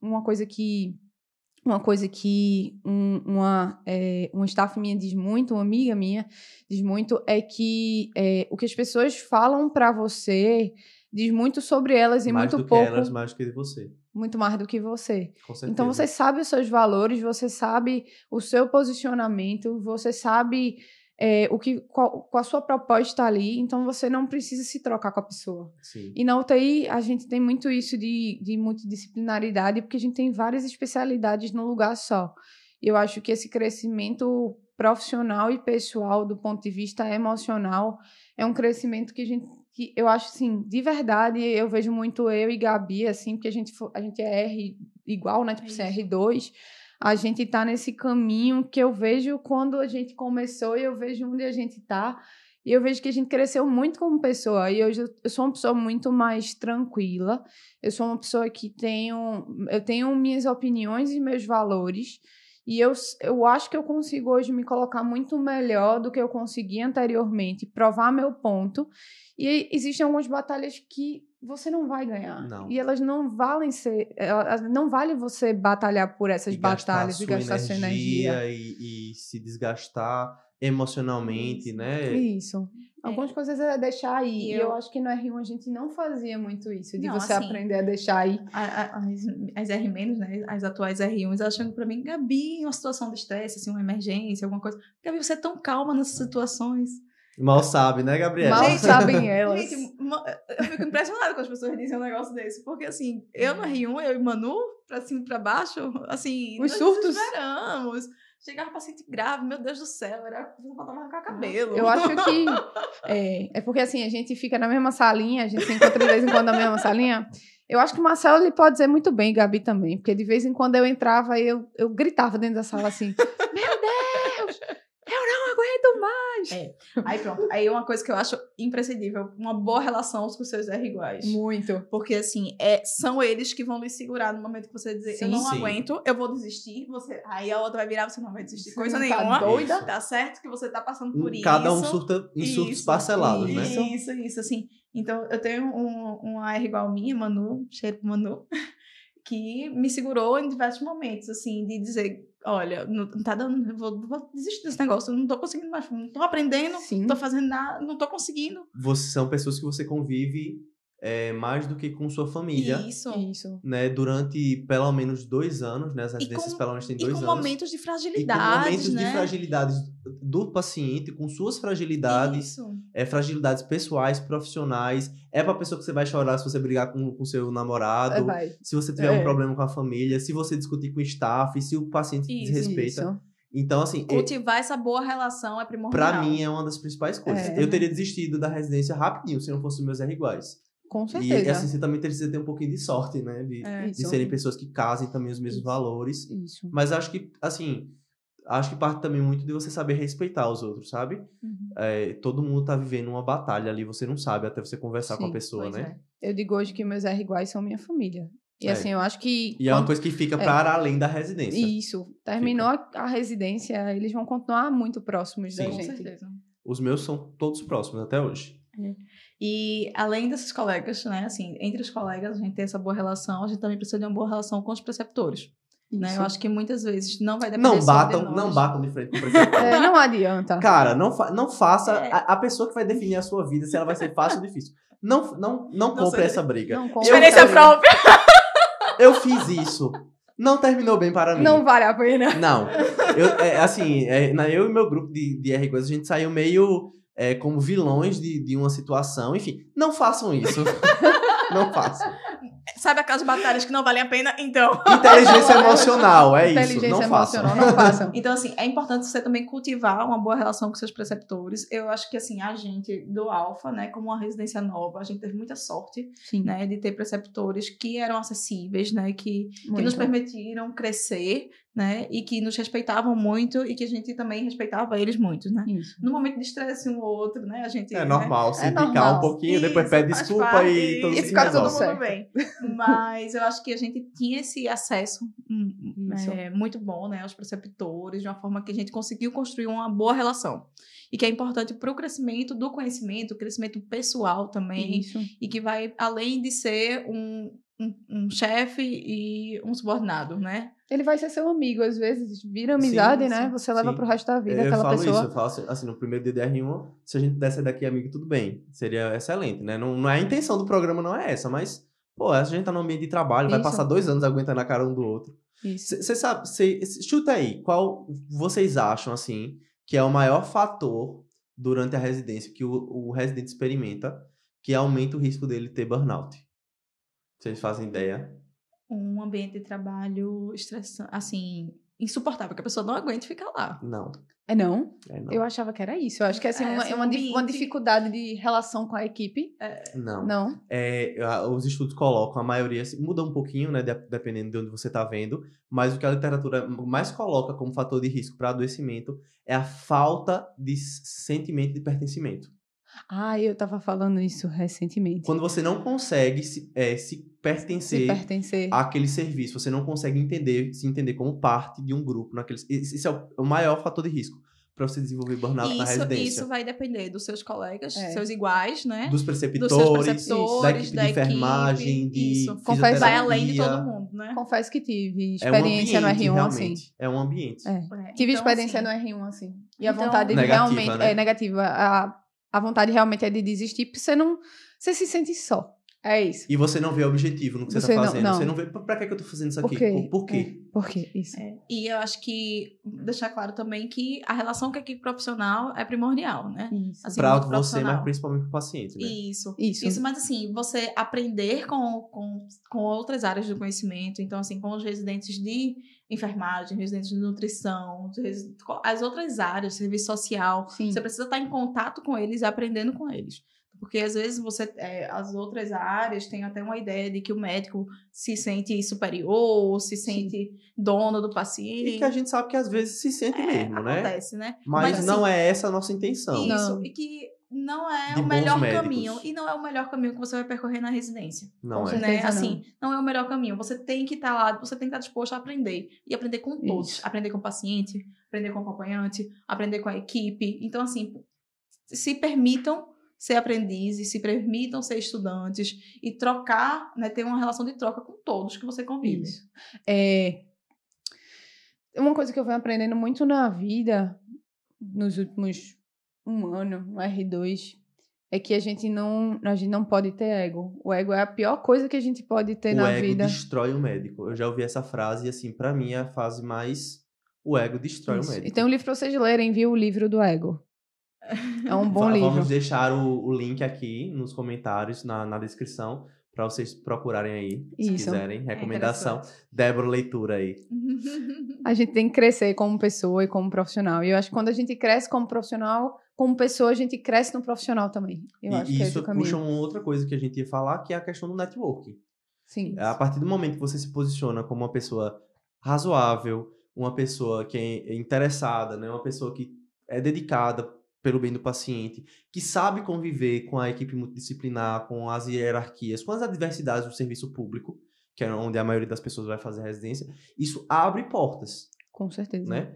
uma coisa que uma staff minha diz muito, uma amiga minha diz muito, é que o que as pessoas falam pra você diz muito sobre elas e mais muito do pouco... que elas, mais do que você. Muito mais do que você. Com certeza. Então, você sabe os seus valores, você sabe o seu posicionamento, você sabe... qual a sua proposta ali, então você não precisa se trocar com a pessoa. Sim. E na UTI a gente tem muito isso de multidisciplinaridade, porque a gente tem várias especialidades num lugar só. E eu acho que esse crescimento profissional e pessoal do ponto de vista emocional é um crescimento que eu acho, assim, de verdade, eu vejo muito eu e Gabi, assim, porque a gente é R igual, né, tipo, R2, a gente tá nesse caminho que eu vejo quando a gente começou e eu vejo onde a gente tá. E eu vejo que a gente cresceu muito como pessoa. E hoje eu sou uma pessoa muito mais tranquila. Eu sou uma pessoa que eu tenho minhas opiniões e meus valores. E eu acho que eu consigo hoje me colocar muito melhor do que eu consegui anteriormente, provar meu ponto. E existem algumas batalhas que você não vai ganhar. Não. E elas não valem não vale você batalhar por essas E gastar batalhas e gastar sua energia. e se desgastar emocionalmente, né? Isso. Algumas coisas é deixar aí. E E eu acho que no R1 a gente não fazia muito isso, de Não, você assim, aprender a deixar aí. As R-, né, as atuais R1s, elas chegam pra mim, Gabi, uma situação de estresse, assim, uma emergência, alguma coisa. Gabi, você é tão calma nessas situações. Mal sabe, né, Gabriela? Mal Gente, sabem elas. Gente, eu fico impressionada quando as pessoas dizem um negócio desse, porque assim, eu no R1, eu e Manu, pra cima e pra baixo, assim, Os nós surtos. desesperamos. Chegava paciente grave, meu Deus do céu, faltava arrancar cabelo. Eu acho que é porque assim, a gente fica na mesma salinha, a gente se encontra de vez em quando na mesma salinha. Eu acho que o Marcelo ele pode dizer muito bem, Gabi também, porque de vez em quando eu entrava e eu gritava dentro da sala assim: meu Deus, eu não aguento mais. Aí pronto, aí uma coisa que eu acho imprescindível, uma boa relação com os seus R iguais. Muito. Porque, assim, são eles que vão lhe segurar no momento que você dizer, Sim, eu não sim. aguento, eu vou desistir. Aí a outra vai virar, você não vai desistir. Você Coisa não tá nenhuma. doida? Tá certo que você tá passando por isso. Cada um surta em surtos Isso, parcelados, né? Isso, assim. Então, eu tenho uma R igual minha, Manu, cheiro pro Manu, que me segurou em diversos momentos, assim, de dizer, olha, não tá dando, vou desistir desse negócio, eu não tô conseguindo mais, não tô aprendendo, Sim. não tô fazendo nada, não tô conseguindo. São pessoas que você convive mais do que com sua família, Isso. né? Durante pelo menos 2 anos, né? As residências pelo menos têm 2 E com anos. momentos de E com fragilidades, momentos né? de fragilidades do paciente, com suas fragilidades, Isso. fragilidades pessoais, profissionais. É pra pessoa que você vai chorar se você brigar com seu namorado, Vai. se você tiver um problema com a família, se você discutir com o staff, se o paciente te desrespeita. Isso. Então, assim, Cultivar essa boa relação é primordial. pra mim é uma das principais coisas. Eu teria desistido da residência rapidinho se não fossem meus R iguais. Com certeza. E assim, você também precisa ter um pouquinho de sorte, né? De serem pessoas que casem também os mesmos valores. Isso. Mas acho que, assim, parte também muito de você saber respeitar os outros, sabe? Todo mundo tá vivendo uma batalha ali, você não sabe até você conversar com a pessoa, né? Eu digo hoje que meus R iguais são minha família. E assim, eu acho que... E é uma coisa que fica para além da residência. Isso. Terminou a residência, eles vão continuar muito próximos da Sim. gente. Com certeza. Os meus são todos próximos até hoje. E além desses colegas, né, assim, entre os colegas a gente tem essa boa relação, a gente também precisa de uma boa relação com os preceptores. Né? Eu acho que muitas vezes não vai depender só de nós. Não batam de frente com o preceptor. Não adianta. Cara, não faça a pessoa que vai definir a sua vida, se ela vai ser fácil ou difícil. Não compre essa briga. Não compre. Experiência própria. Eu fiz isso. Não terminou bem para mim. Não vale a pena. Não. Eu e meu grupo de R coisas, a gente saiu meio como vilões de uma situação. Enfim, não façam isso. Não façam. Sabe aquelas batalhas que não valem a pena? Então. Inteligência emocional, é isso. Não façam. Não façam. Então, assim, é importante você também cultivar uma boa relação com seus preceptores. Eu acho que, assim, a gente do Alfa, né, como uma residência nova, a gente teve muita sorte, Sim. né, de ter preceptores que eram acessíveis, né, que nos permitiram crescer, né, e que nos respeitavam muito e que a gente também respeitava eles muito, né. Isso. No momento de estresse um ou outro, né, a gente... É normal, se picar normal. um pouquinho, Isso, depois pede faz desculpa parte, e todo e mundo fica tudo resolve. certo. bem. Mas eu acho que a gente tinha esse acesso Isso. muito bom, né, aos preceptores, de uma forma que a gente conseguiu construir uma boa relação. E que é importante para o crescimento do conhecimento, o crescimento pessoal também. Isso. E que vai além de ser um chefe e um subordinado, né? Ele vai ser seu amigo, às vezes vira amizade, Sim, né? sim, Você leva sim. pro resto da vida Eu aquela falo pessoa. isso, eu falo assim, no primeiro dia de R1, se a gente pudesse sair daqui amigo, tudo bem. Seria excelente, né? Não é a intenção do programa, não é essa, mas, pô, a gente tá no ambiente de trabalho, vai Isso. passar 2 anos aguentando a cara um do outro. Isso. Você sabe, chuta aí, qual vocês acham, assim, que é o maior fator durante a residência que o residente experimenta que aumenta o risco dele ter burnout? Vocês fazem ideia? Um ambiente de trabalho estressante, assim, insuportável, que a pessoa não aguente ficar lá. Não. Não? Não. Eu achava que era isso. Eu acho que assim, assim, uma ambiente- dificuldade de relação com a equipe. Não. Não. Os estudos colocam, a maioria muda um pouquinho, né, dependendo de onde você está vendo, mas o que a literatura mais coloca como fator de risco para adoecimento é a falta de sentimento de pertencimento. Eu tava falando isso recentemente. Quando você não consegue se pertencer Se pertencer. àquele serviço, você não consegue se entender como parte de um grupo. Esse é o maior fator de risco. para você desenvolver burnout na residência? Isso vai depender dos seus colegas, É. seus iguais, né? Dos Dos seus preceptores, preceptores, da equipe de enfermagem, de isso. Confesso- Vai além de fisioterapia. todo mundo, né? Confesso que tive É um experiência ambiente, no R1 realmente. assim. É um ambiente. É. É, Tive então, experiência assim, no R1 assim. E a então- vontade de Negativa, realmente né? é negativa. A vontade realmente é de desistir, porque você se sente só. É isso. E você não vê objetivo no que você Você tá não- fazendo. não. Você não vê pra que eu tô fazendo isso Por aqui? quê? Por quê? Por quê? Isso. E eu acho que deixar claro também que a relação com a equipe profissional é primordial, né? Isso. Assim, Pra muito você, profissional. mas principalmente pro paciente, né? Isso. Mas assim, você aprender com outras áreas do conhecimento, então assim, com os residentes de enfermagem, residentes de nutrição, as outras áreas, serviço social, Sim. você precisa estar em contato com eles e aprendendo com eles. Porque às vezes as outras áreas têm até uma ideia de que o médico se sente superior, se sente dono do paciente. E que a gente sabe que às vezes se sente mesmo, né? Acontece, né? Mas assim, não é essa a nossa intenção. Isso, Não. e que não é De o bons melhor médicos. caminho. E não é o melhor caminho que você vai percorrer na residência. Não Com é. certeza. Né? Assim, não é o melhor caminho. Você tem que estar lá, você tem que estar disposto a aprender. E aprender com todos. Isso. Aprender com o paciente, aprender com o acompanhante, aprender com a equipe. Então, assim, se permitam ser aprendizes, se permitam ser estudantes e trocar, né, ter uma relação de troca com todos que você convive. Isso. Uma coisa que eu venho aprendendo muito na vida, nos últimos 1 ano, no R2, é que a gente não pode ter ego. O ego é a pior coisa que a gente pode ter O na ego vida. destrói o médico. Eu já ouvi essa frase e, assim, pra mim é a fase mais... O ego destrói Isso. o médico. E tem um livro pra vocês lerem, viu? O livro do ego. É um bom livro. Vamos deixar o link aqui nos comentários, na descrição, pra vocês procurarem aí, se Isso. quiserem. Recomendação. Débora, leitura aí. A gente tem que crescer como pessoa e como profissional. E eu acho que quando a gente cresce como profissional, como pessoa, a gente cresce no profissional também. Eu acho E que esse é isso o caminho. puxa uma outra coisa que a gente ia falar, que é a questão do networking. Sim. A partir do momento que você se posiciona como uma pessoa razoável, uma pessoa que é interessada, né? Uma pessoa que é dedicada pelo bem do paciente, que sabe conviver com a equipe multidisciplinar, com as hierarquias, com as adversidades do serviço público, que é onde a maioria das pessoas vai fazer residência, isso abre portas, Com certeza. né?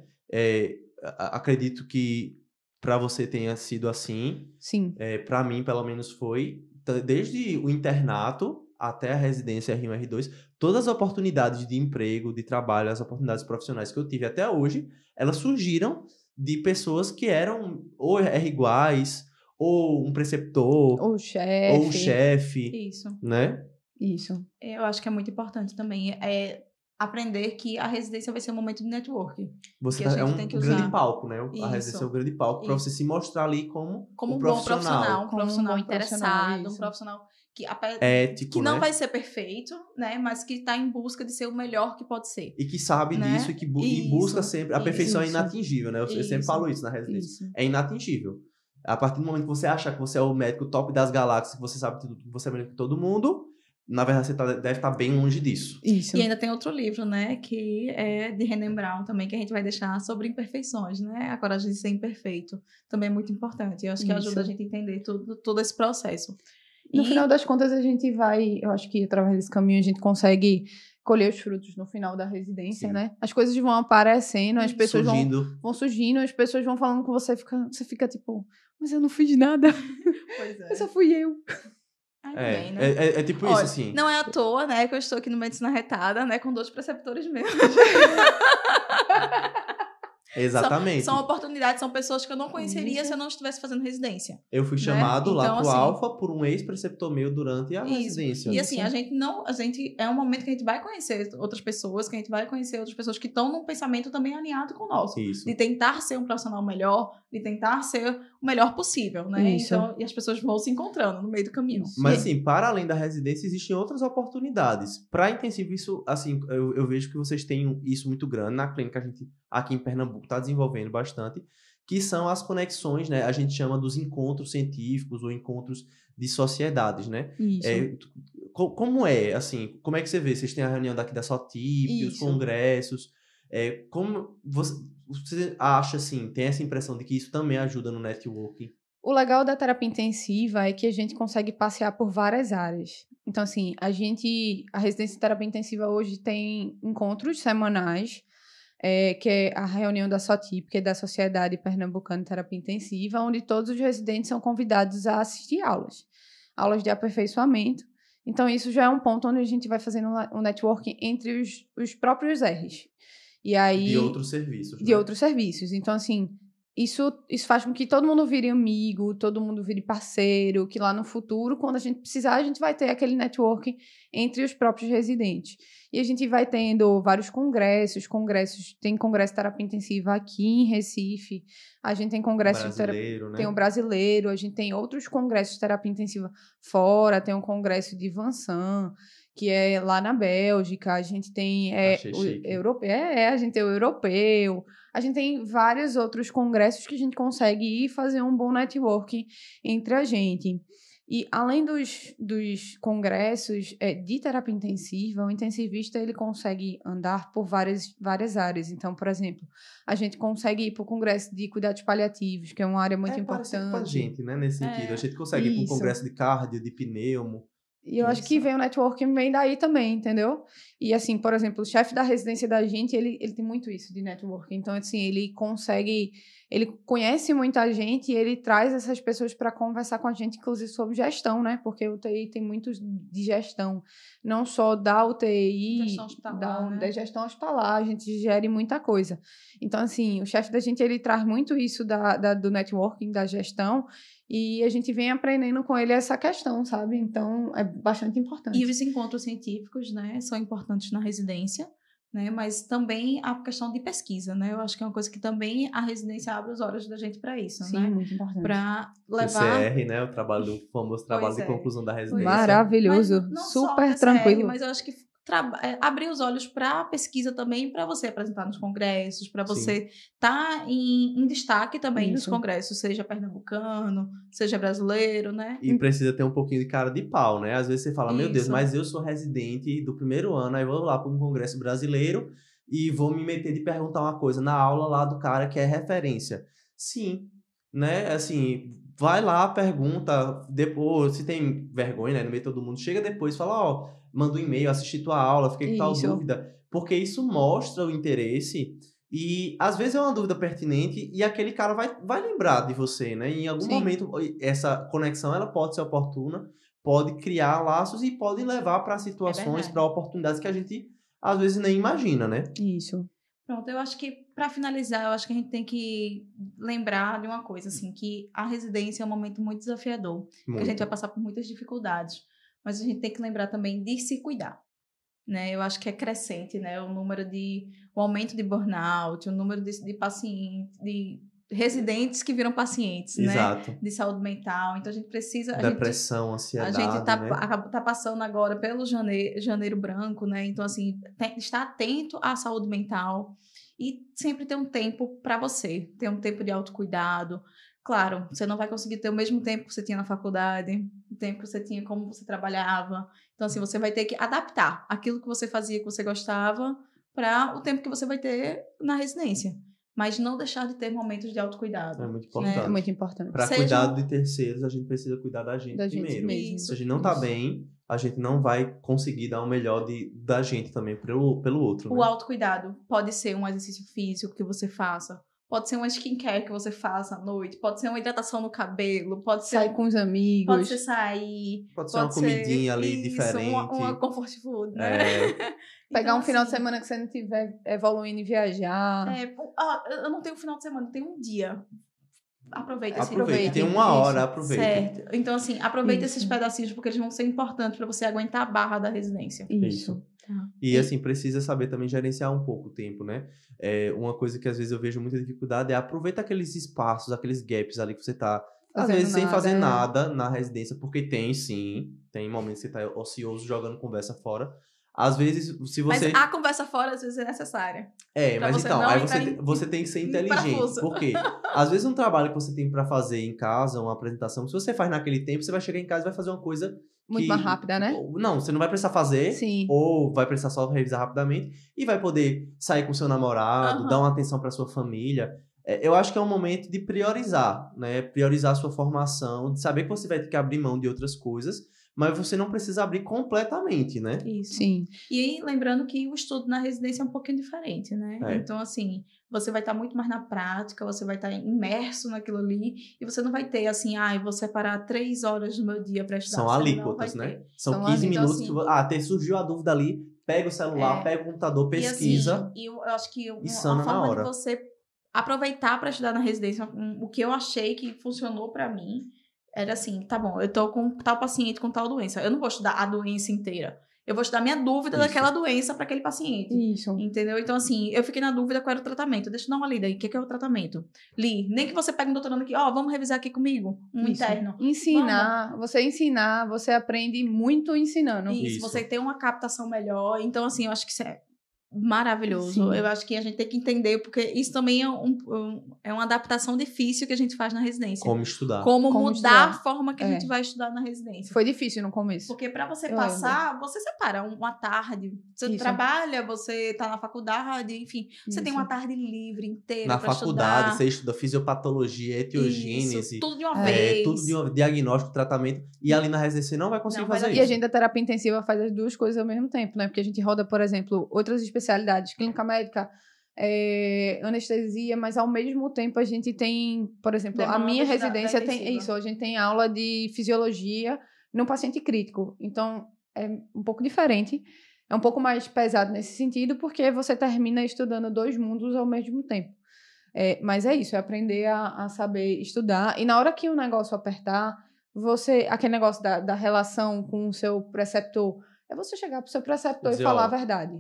Acredito que para você tenha sido assim, Sim. para mim, pelo menos, foi desde o internato até a residência R1 R2, todas as oportunidades de emprego, de trabalho, as oportunidades profissionais que eu tive até hoje, elas surgiram de pessoas que eram ou iguais, ou um preceptor, Ou ou um chefe. chefe, Isso. né? Isso. Eu acho que é muito importante também aprender que a residência vai ser um momento de networking. Você Que a é gente um tem que grande usar. palco, né? Isso. A residência é um grande palco para Isso. você se mostrar ali como Como um um bom profissional, um Como um profissional bom interessado, profissional, um isso. profissional que, ético, que não né? vai ser perfeito, né? Mas que está em busca de ser o melhor que pode ser. E que sabe né? disso e que e Isso, busca sempre. A perfeição é isso. inatingível, né? Eu sempre Isso. falo isso na residência. Isso. É inatingível. A partir do momento que você acha que você é o médico top das galáxias, que você sabe tudo, que você é melhor que todo mundo, na verdade você deve estar bem longe disso. Isso. E ainda tem outro livro, né? Que é de René Brown também, que a gente vai deixar sobre imperfeições, né? A coragem de ser imperfeito. Também é muito importante. Eu acho que ajuda a gente a entender todo esse processo. No final das contas, a gente vai... Eu acho que através desse caminho a gente consegue colher os frutos no final da residência, Sim. né? As coisas vão aparecendo, as pessoas Surgindo. vão surgindo, as pessoas vão falando com você, você fica tipo... Mas eu não fiz nada. Pois Mas só fui eu. Ainda bem, né? É tipo isso, Olha, assim. Não é à toa, né, que eu estou aqui no Medicina Retada, né, com 2 preceptores meus. Exatamente. São oportunidades, são pessoas que eu não conheceria Isso. se eu não estivesse fazendo residência. Eu fui chamado lá Então, pro assim, Alfa por um ex-preceptor meu durante a Isso. residência. E assim, a gente é um momento que a gente vai conhecer outras pessoas, que a gente vai conhecer outras pessoas que estão num pensamento também alinhado com o nosso. Isso. De tentar ser um profissional melhor, de tentar ser o melhor possível, né? Isso. Então, e as pessoas vão se encontrando no meio do caminho. Mas assim, para além da residência, existem outras oportunidades. Para intensivo, isso, assim, eu vejo que vocês têm isso muito grande. Na clínica, a gente aqui em Pernambuco está desenvolvendo bastante, que são as conexões, né? A gente chama dos encontros científicos ou encontros de sociedades, né? Isso. Como é, assim, como é que você vê? Vocês têm a reunião daqui da SOTIP, os Isso. congressos. Como você acha, assim, tem essa impressão de que isso também ajuda no networking? O legal da terapia intensiva é que a gente consegue passear por várias áreas. Então, assim, a residência de terapia intensiva hoje tem encontros semanais que é a reunião da SOTIP, que é da Sociedade Pernambucana de Terapia Intensiva, onde todos os residentes são convidados a assistir aulas de aperfeiçoamento. Então, isso já é um ponto onde a gente vai fazendo um networking entre os próprios R's. E aí, de outros serviços. De outros serviços. Então, assim, isso faz com que todo mundo vire amigo, todo mundo vire parceiro, que lá no futuro, quando a gente precisar, a gente vai ter aquele networking entre os próprios residentes. E a gente vai tendo vários congressos, tem congresso de terapia intensiva aqui em Recife, a gente tem congresso de terapia, né? Tem o brasileiro, a gente tem outros congressos de terapia intensiva fora, tem um congresso de Vansan, que é lá na Bélgica, a gente tem o europeu, a gente tem o europeu, a gente tem vários outros congressos que a gente consegue ir fazer um bom networking entre a gente. E além dos congressos de terapia intensiva, o intensivista ele consegue andar por várias áreas. Então, por exemplo, a gente consegue ir para o congresso de cuidados paliativos, que é uma área muito importante. Com a gente, né, nesse sentido. A gente consegue ir para um congresso de cardio, de pneumo. E eu acho que vem o networking, vem daí também, entendeu? E assim, por exemplo, o chefe da residência da gente, ele tem muito isso de networking. Então, assim, ele conhece muita gente e ele traz essas pessoas para conversar com a gente, inclusive sobre gestão, né? Porque o UTI tem muito de gestão, não só da UTI, da gestão hospitalar, a gente gere muita coisa. Então, assim, o chefe da gente, ele traz muito isso do networking, da gestão, e a gente vem aprendendo com ele essa questão, sabe? Então, é bastante importante. E os encontros científicos, né, são importantes na residência, né? Mas também a questão de pesquisa, né? Eu acho que é uma coisa que também a residência abre os olhos da gente para isso, sim, né? Sim, muito importante. Para levar... PCR, né? O famoso trabalho de conclusão da residência. Maravilhoso, não super só tranquilo. Mas eu acho que abrir os olhos para a pesquisa também, para você apresentar nos congressos, para você estar em destaque também nos congressos, seja pernambucano, seja brasileiro, né? E precisa ter um pouquinho de cara de pau, né? Às vezes você fala, meu Deus, mas eu sou residente do primeiro ano, aí vou lá para um congresso brasileiro e vou me meter de perguntar uma coisa na aula lá do cara que é referência. Sim, né? Assim, vai lá, pergunta, depois, se tem vergonha, né? No meio de todo mundo, chega depois e fala, manda um e-mail, assisti tua aula, fiquei com tal dúvida. Porque isso mostra o interesse e, às vezes, é uma dúvida pertinente e aquele cara vai lembrar de você, né? E, em algum momento, essa conexão, ela pode ser oportuna, pode criar laços e pode levar para situações, para oportunidades que a gente, às vezes, nem imagina, né? Isso. Pronto, eu acho que, para finalizar, eu acho que a gente tem que lembrar de uma coisa, assim, que a residência é um momento muito desafiador, que a gente vai passar por muitas dificuldades, mas a gente tem que lembrar também de se cuidar, né? Eu acho que é crescente, né? O aumento de burnout, o número de pacientes, de residentes que viram pacientes, Exato. né? De saúde mental. Então, a gente precisa... Depressão, ansiedade, a gente tá passando agora pelo janeiro branco, né? Então, assim, estar atento à saúde mental e sempre ter um tempo para você, ter um tempo de autocuidado. Claro, você não vai conseguir ter o mesmo tempo que você tinha na faculdade, o tempo que você tinha como você trabalhava. Então, assim, você vai ter que adaptar aquilo que você fazia, que você gostava, para o tempo que você vai ter na residência. Mas não deixar de ter momentos de autocuidado. É muito importante. É muito importante. Para cuidar de terceiros, a gente precisa cuidar da gente primeiro. Mesmo. Se a gente não tá bem, a gente não vai conseguir dar o melhor da gente também pelo outro. O autocuidado pode ser um exercício físico que você faça. Pode ser uma skincare que você faça à noite. Pode ser uma hidratação no cabelo. Pode ser sair com os amigos. Pode ser sair. Pode ser uma comidinha ali diferente. Uma comfort food, né? Pegar um final de semana que você não tiver evoluindo e viajar. Eu não tenho final de semana, eu tenho um dia. Aproveita. Tem uma hora, aproveita. Certo. Então, assim, aproveita esses pedacinhos, porque eles vão ser importantes para você aguentar a barra da residência. Isso. E, assim, precisa saber também gerenciar um pouco o tempo, né? Uma coisa que, às vezes, eu vejo muita dificuldade é aproveitar aqueles espaços, aqueles gaps ali que você tá, às vezes, sem fazer nada na residência, porque tem momentos que você tá ocioso, jogando conversa fora. Às vezes, se você... Mas a conversa fora, às vezes, é necessária. Mas então, aí você tem que ser inteligente. Porque, às vezes, um trabalho que você tem pra fazer em casa, uma apresentação, se você faz naquele tempo, você vai chegar em casa e vai fazer uma coisa muito mais rápida, né? Não, você não vai precisar fazer. Sim. Ou vai precisar só revisar rapidamente. E vai poder sair com seu namorado, dar uma atenção pra sua família. Eu acho que é um momento de priorizar, né? Priorizar a sua formação, de saber que você vai ter que abrir mão de outras coisas, mas você não precisa abrir completamente, né? Isso. Sim. E aí, lembrando que o estudo na residência é um pouquinho diferente, né? É. Então, assim, você vai estar muito mais na prática, você vai estar imerso naquilo ali, e você não vai ter, assim, eu vou separar 3 horas do meu dia para estudar. São Você não alíquotas, vai né? ter. São São 15 então, minutos assim, que surgiu a dúvida ali, pega o celular, pega o computador, pesquisa. E assim, eu acho que e sana uma na forma hora. de você aproveitar para estudar na residência, o que eu achei que funcionou para mim, era assim, tá bom, eu tô com tal paciente com tal doença. Eu não vou estudar a doença inteira. Eu vou estudar minha dúvida Isso. daquela doença para aquele paciente. Isso. Entendeu? Então, assim, eu fiquei na dúvida qual era o tratamento. Deixa eu dar uma lida aí. O que é o tratamento? Li. Nem que você pegue um doutorando aqui, vamos revisar aqui comigo. Isso. Interno. Ensinar, você aprende muito ensinando. Isso, você tem uma captação melhor. Então, assim, eu acho que isso é maravilhoso. Sim. Eu acho que a gente tem que entender, porque isso também é uma adaptação difícil que a gente faz na residência. Como estudar. Como mudar estudar. a forma que a gente vai estudar na residência. Foi difícil no começo. Porque para você Eu passar, você separa uma tarde. Você Isso. trabalha, você tá na faculdade, enfim. Você tem Isso. uma tarde livre inteira Na pra faculdade, estudar. você estuda fisiopatologia, etiogênese. Isso, tudo de uma vez. Tudo de um diagnóstico, tratamento. E ali na residência você não vai conseguir Não vai fazer dar- isso. E a gente da terapia intensiva faz as duas coisas ao mesmo tempo, né? Porque a gente roda, por exemplo, outras especialidades, clínica médica, anestesia, mas ao mesmo tempo a gente tem, por exemplo, a Demandas minha da residência tem intensiva. isso, a gente tem aula de fisiologia num paciente crítico. Então, é um pouco diferente. É um pouco mais pesado nesse sentido, porque você termina estudando 2 mundos ao mesmo tempo. Mas é isso, é aprender a saber estudar. E na hora que o negócio apertar, aquele negócio da relação com o seu preceptor, é você chegar pro seu preceptor Dizer, e falar ó, a verdade.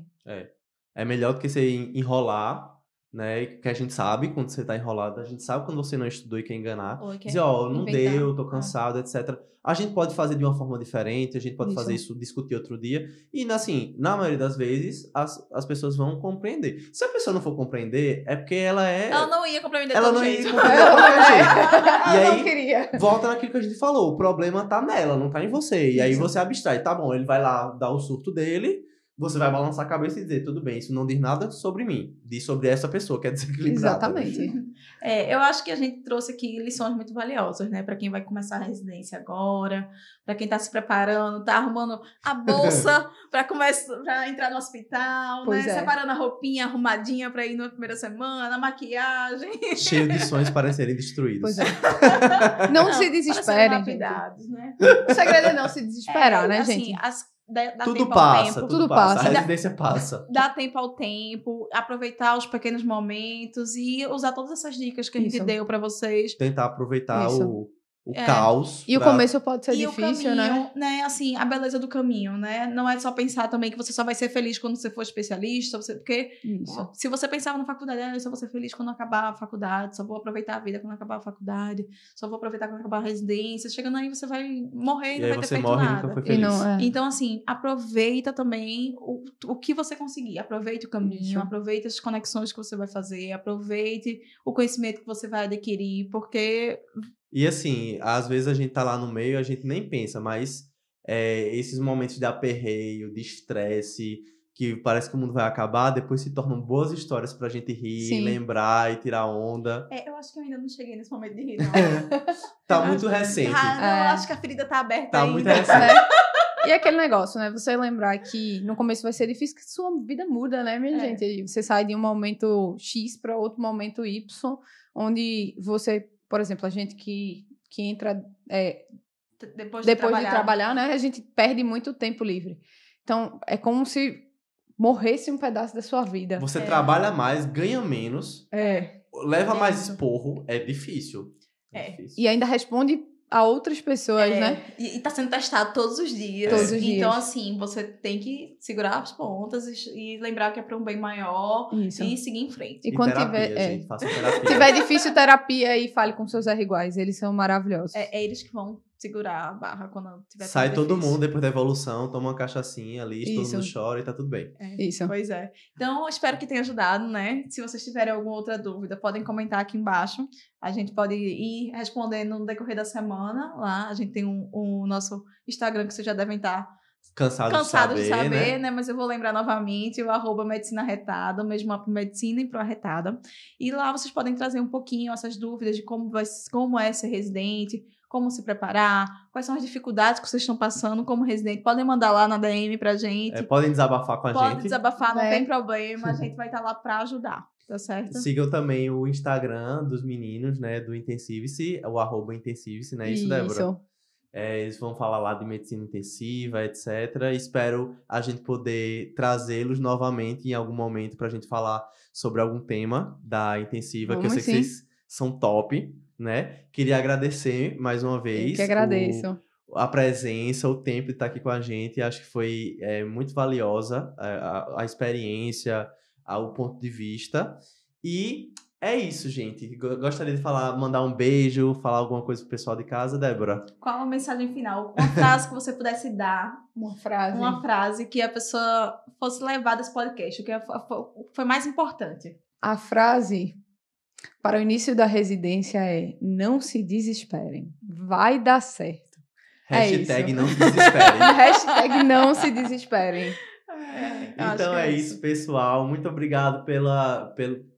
É melhor do que você enrolar, né? Que a gente sabe quando você tá enrolado, a gente sabe quando você não estudou e quer enganar. Ou quer Dizer, não inventar. deu, tô cansado, etc. A gente pode fazer de uma forma diferente, a gente pode fazer isso, discutir outro dia. E, assim, na maioria das vezes, as pessoas vão compreender. Se a pessoa não for compreender, é porque ela não ia compreender ela todo não ia jeito. compreender de qualquer jeito. E Eu aí, não queria. volta naquilo que a gente falou. O problema tá nela, não tá em você. E aí Isso. você abstrai. Tá bom, ele vai lá dar o surto dele, você vai balançar a cabeça e dizer, tudo bem, isso não diz nada sobre mim. Diz sobre essa pessoa, que é desequilibrada. Exatamente. Eu acho que a gente trouxe aqui lições muito valiosas, né? Para quem vai começar a residência agora, para quem tá se preparando, tá arrumando a bolsa para entrar no hospital, Pois né? é. Separando a roupinha arrumadinha para ir na primeira semana, a maquiagem. Cheio de sonhos para serem destruídos. Pois é. Não se para desesperem, serem gente. lapidados, né? O segredo é não se desesperar, né, assim, gente? Dá Tudo tempo ao passa, tempo. tudo Tudo passa. passa. A residência passa. Dá tempo ao tempo, aproveitar os pequenos momentos e usar todas essas dicas que a gente Isso. deu para vocês. Tentar aproveitar Isso. o caos. E o começo pode ser E difícil, o caminho, né? Assim, a beleza do caminho, né? Não é só pensar também que você só vai ser feliz quando você for especialista, porque Isso. se você pensava na faculdade, eu só vou ser feliz quando acabar a faculdade, só vou aproveitar a vida quando acabar a faculdade, só vou aproveitar quando acabar a residência. Chegando aí, você vai morrer e E não aí vai ter você feito morre e nada. nunca foi E feliz. não é. Então, assim, aproveita também o que você conseguir. Aproveite o caminho, Isso. aproveite as conexões que você vai fazer, aproveite o conhecimento que você vai adquirir, porque E assim, às vezes a gente tá lá no meio e a gente nem pensa, mas esses momentos de aperreio, de estresse, que parece que o mundo vai acabar, depois se tornam boas histórias pra gente rir, Sim. lembrar e tirar onda. eu acho que eu ainda não cheguei nesse momento de rir, não. Tá muito recente. Eu acho que a ferida tá aberta Tá ainda. muito recente. Né? E aquele negócio, né? Você lembrar que no começo vai ser difícil, que sua vida muda, né, minha gente? E você sai de um momento X para outro momento Y, onde você, por exemplo, a gente que entra Depois depois de trabalhar, né? A gente perde muito tempo livre. Então, é como se morresse um pedaço da sua vida. Você trabalha mais, ganha menos, leva mais Isso. esporro, é difícil. E ainda responde a outras pessoas, né? E tá sendo testado todos os dias. Todos os dias. Então, assim, você tem que segurar as pontas e lembrar que é para um bem maior Isso. e seguir em frente. E quando terapia, tiver, gente, faça terapia. tiver difícil terapia e fale com seus iguais, eles são maravilhosos. É eles que vão segurar a barra quando tiver Sai tudo todo difícil. mundo depois da evolução, toma uma cachaçinha ali, todo Isso. mundo chora e tá tudo bem. Isso. Pois é. Então, espero que tenha ajudado, né? Se vocês tiverem alguma outra dúvida, podem comentar aqui embaixo. A gente pode ir respondendo no decorrer da semana. Lá, a gente tem o nosso Instagram, que vocês já devem estar Cansado de saber, né? né? Mas eu vou lembrar novamente, o @medicina arretada, o mesmo pro medicina e pro arretada. E lá vocês podem trazer um pouquinho essas dúvidas de como é ser residente, como se preparar, quais são as dificuldades que vocês estão passando como residente. Podem mandar lá na DM pra gente. Podem desabafar com a Pode gente. desabafar, não tem problema. A gente vai estar lá pra ajudar, tá certo? Sigam também o Instagram dos meninos, né, do Intensive-se, o @Intensive-se, né? Isso, Débora? Isso. Eles vão falar lá de medicina intensiva, etc. Espero a gente poder trazê-los novamente em algum momento pra gente falar sobre algum tema da intensiva, que eu sei que vocês são top, né? Queria agradecer mais uma vez. Eu que agradeço. A presença, o tempo de estar aqui com a gente. Acho que foi muito valiosa a experiência, o ponto de vista. E é isso, gente. Gostaria de mandar um beijo, falar alguma coisa pro pessoal de casa, Débora? Qual a mensagem final? Uma frase que você pudesse dar. Uma frase Que a pessoa fosse levar desse podcast. O que foi mais importante? A frase para o início da residência é: não se desesperem. Vai dar certo. Hashtag não se desesperem. Hashtag não se desesperem. Então é isso, pessoal. Muito obrigado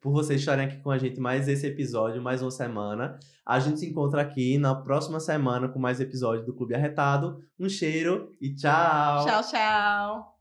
por vocês estarem aqui com a gente mais esse episódio, mais uma semana. A gente se encontra aqui na próxima semana com mais episódio do Clube Arretado. Um cheiro e tchau! Tchau, tchau!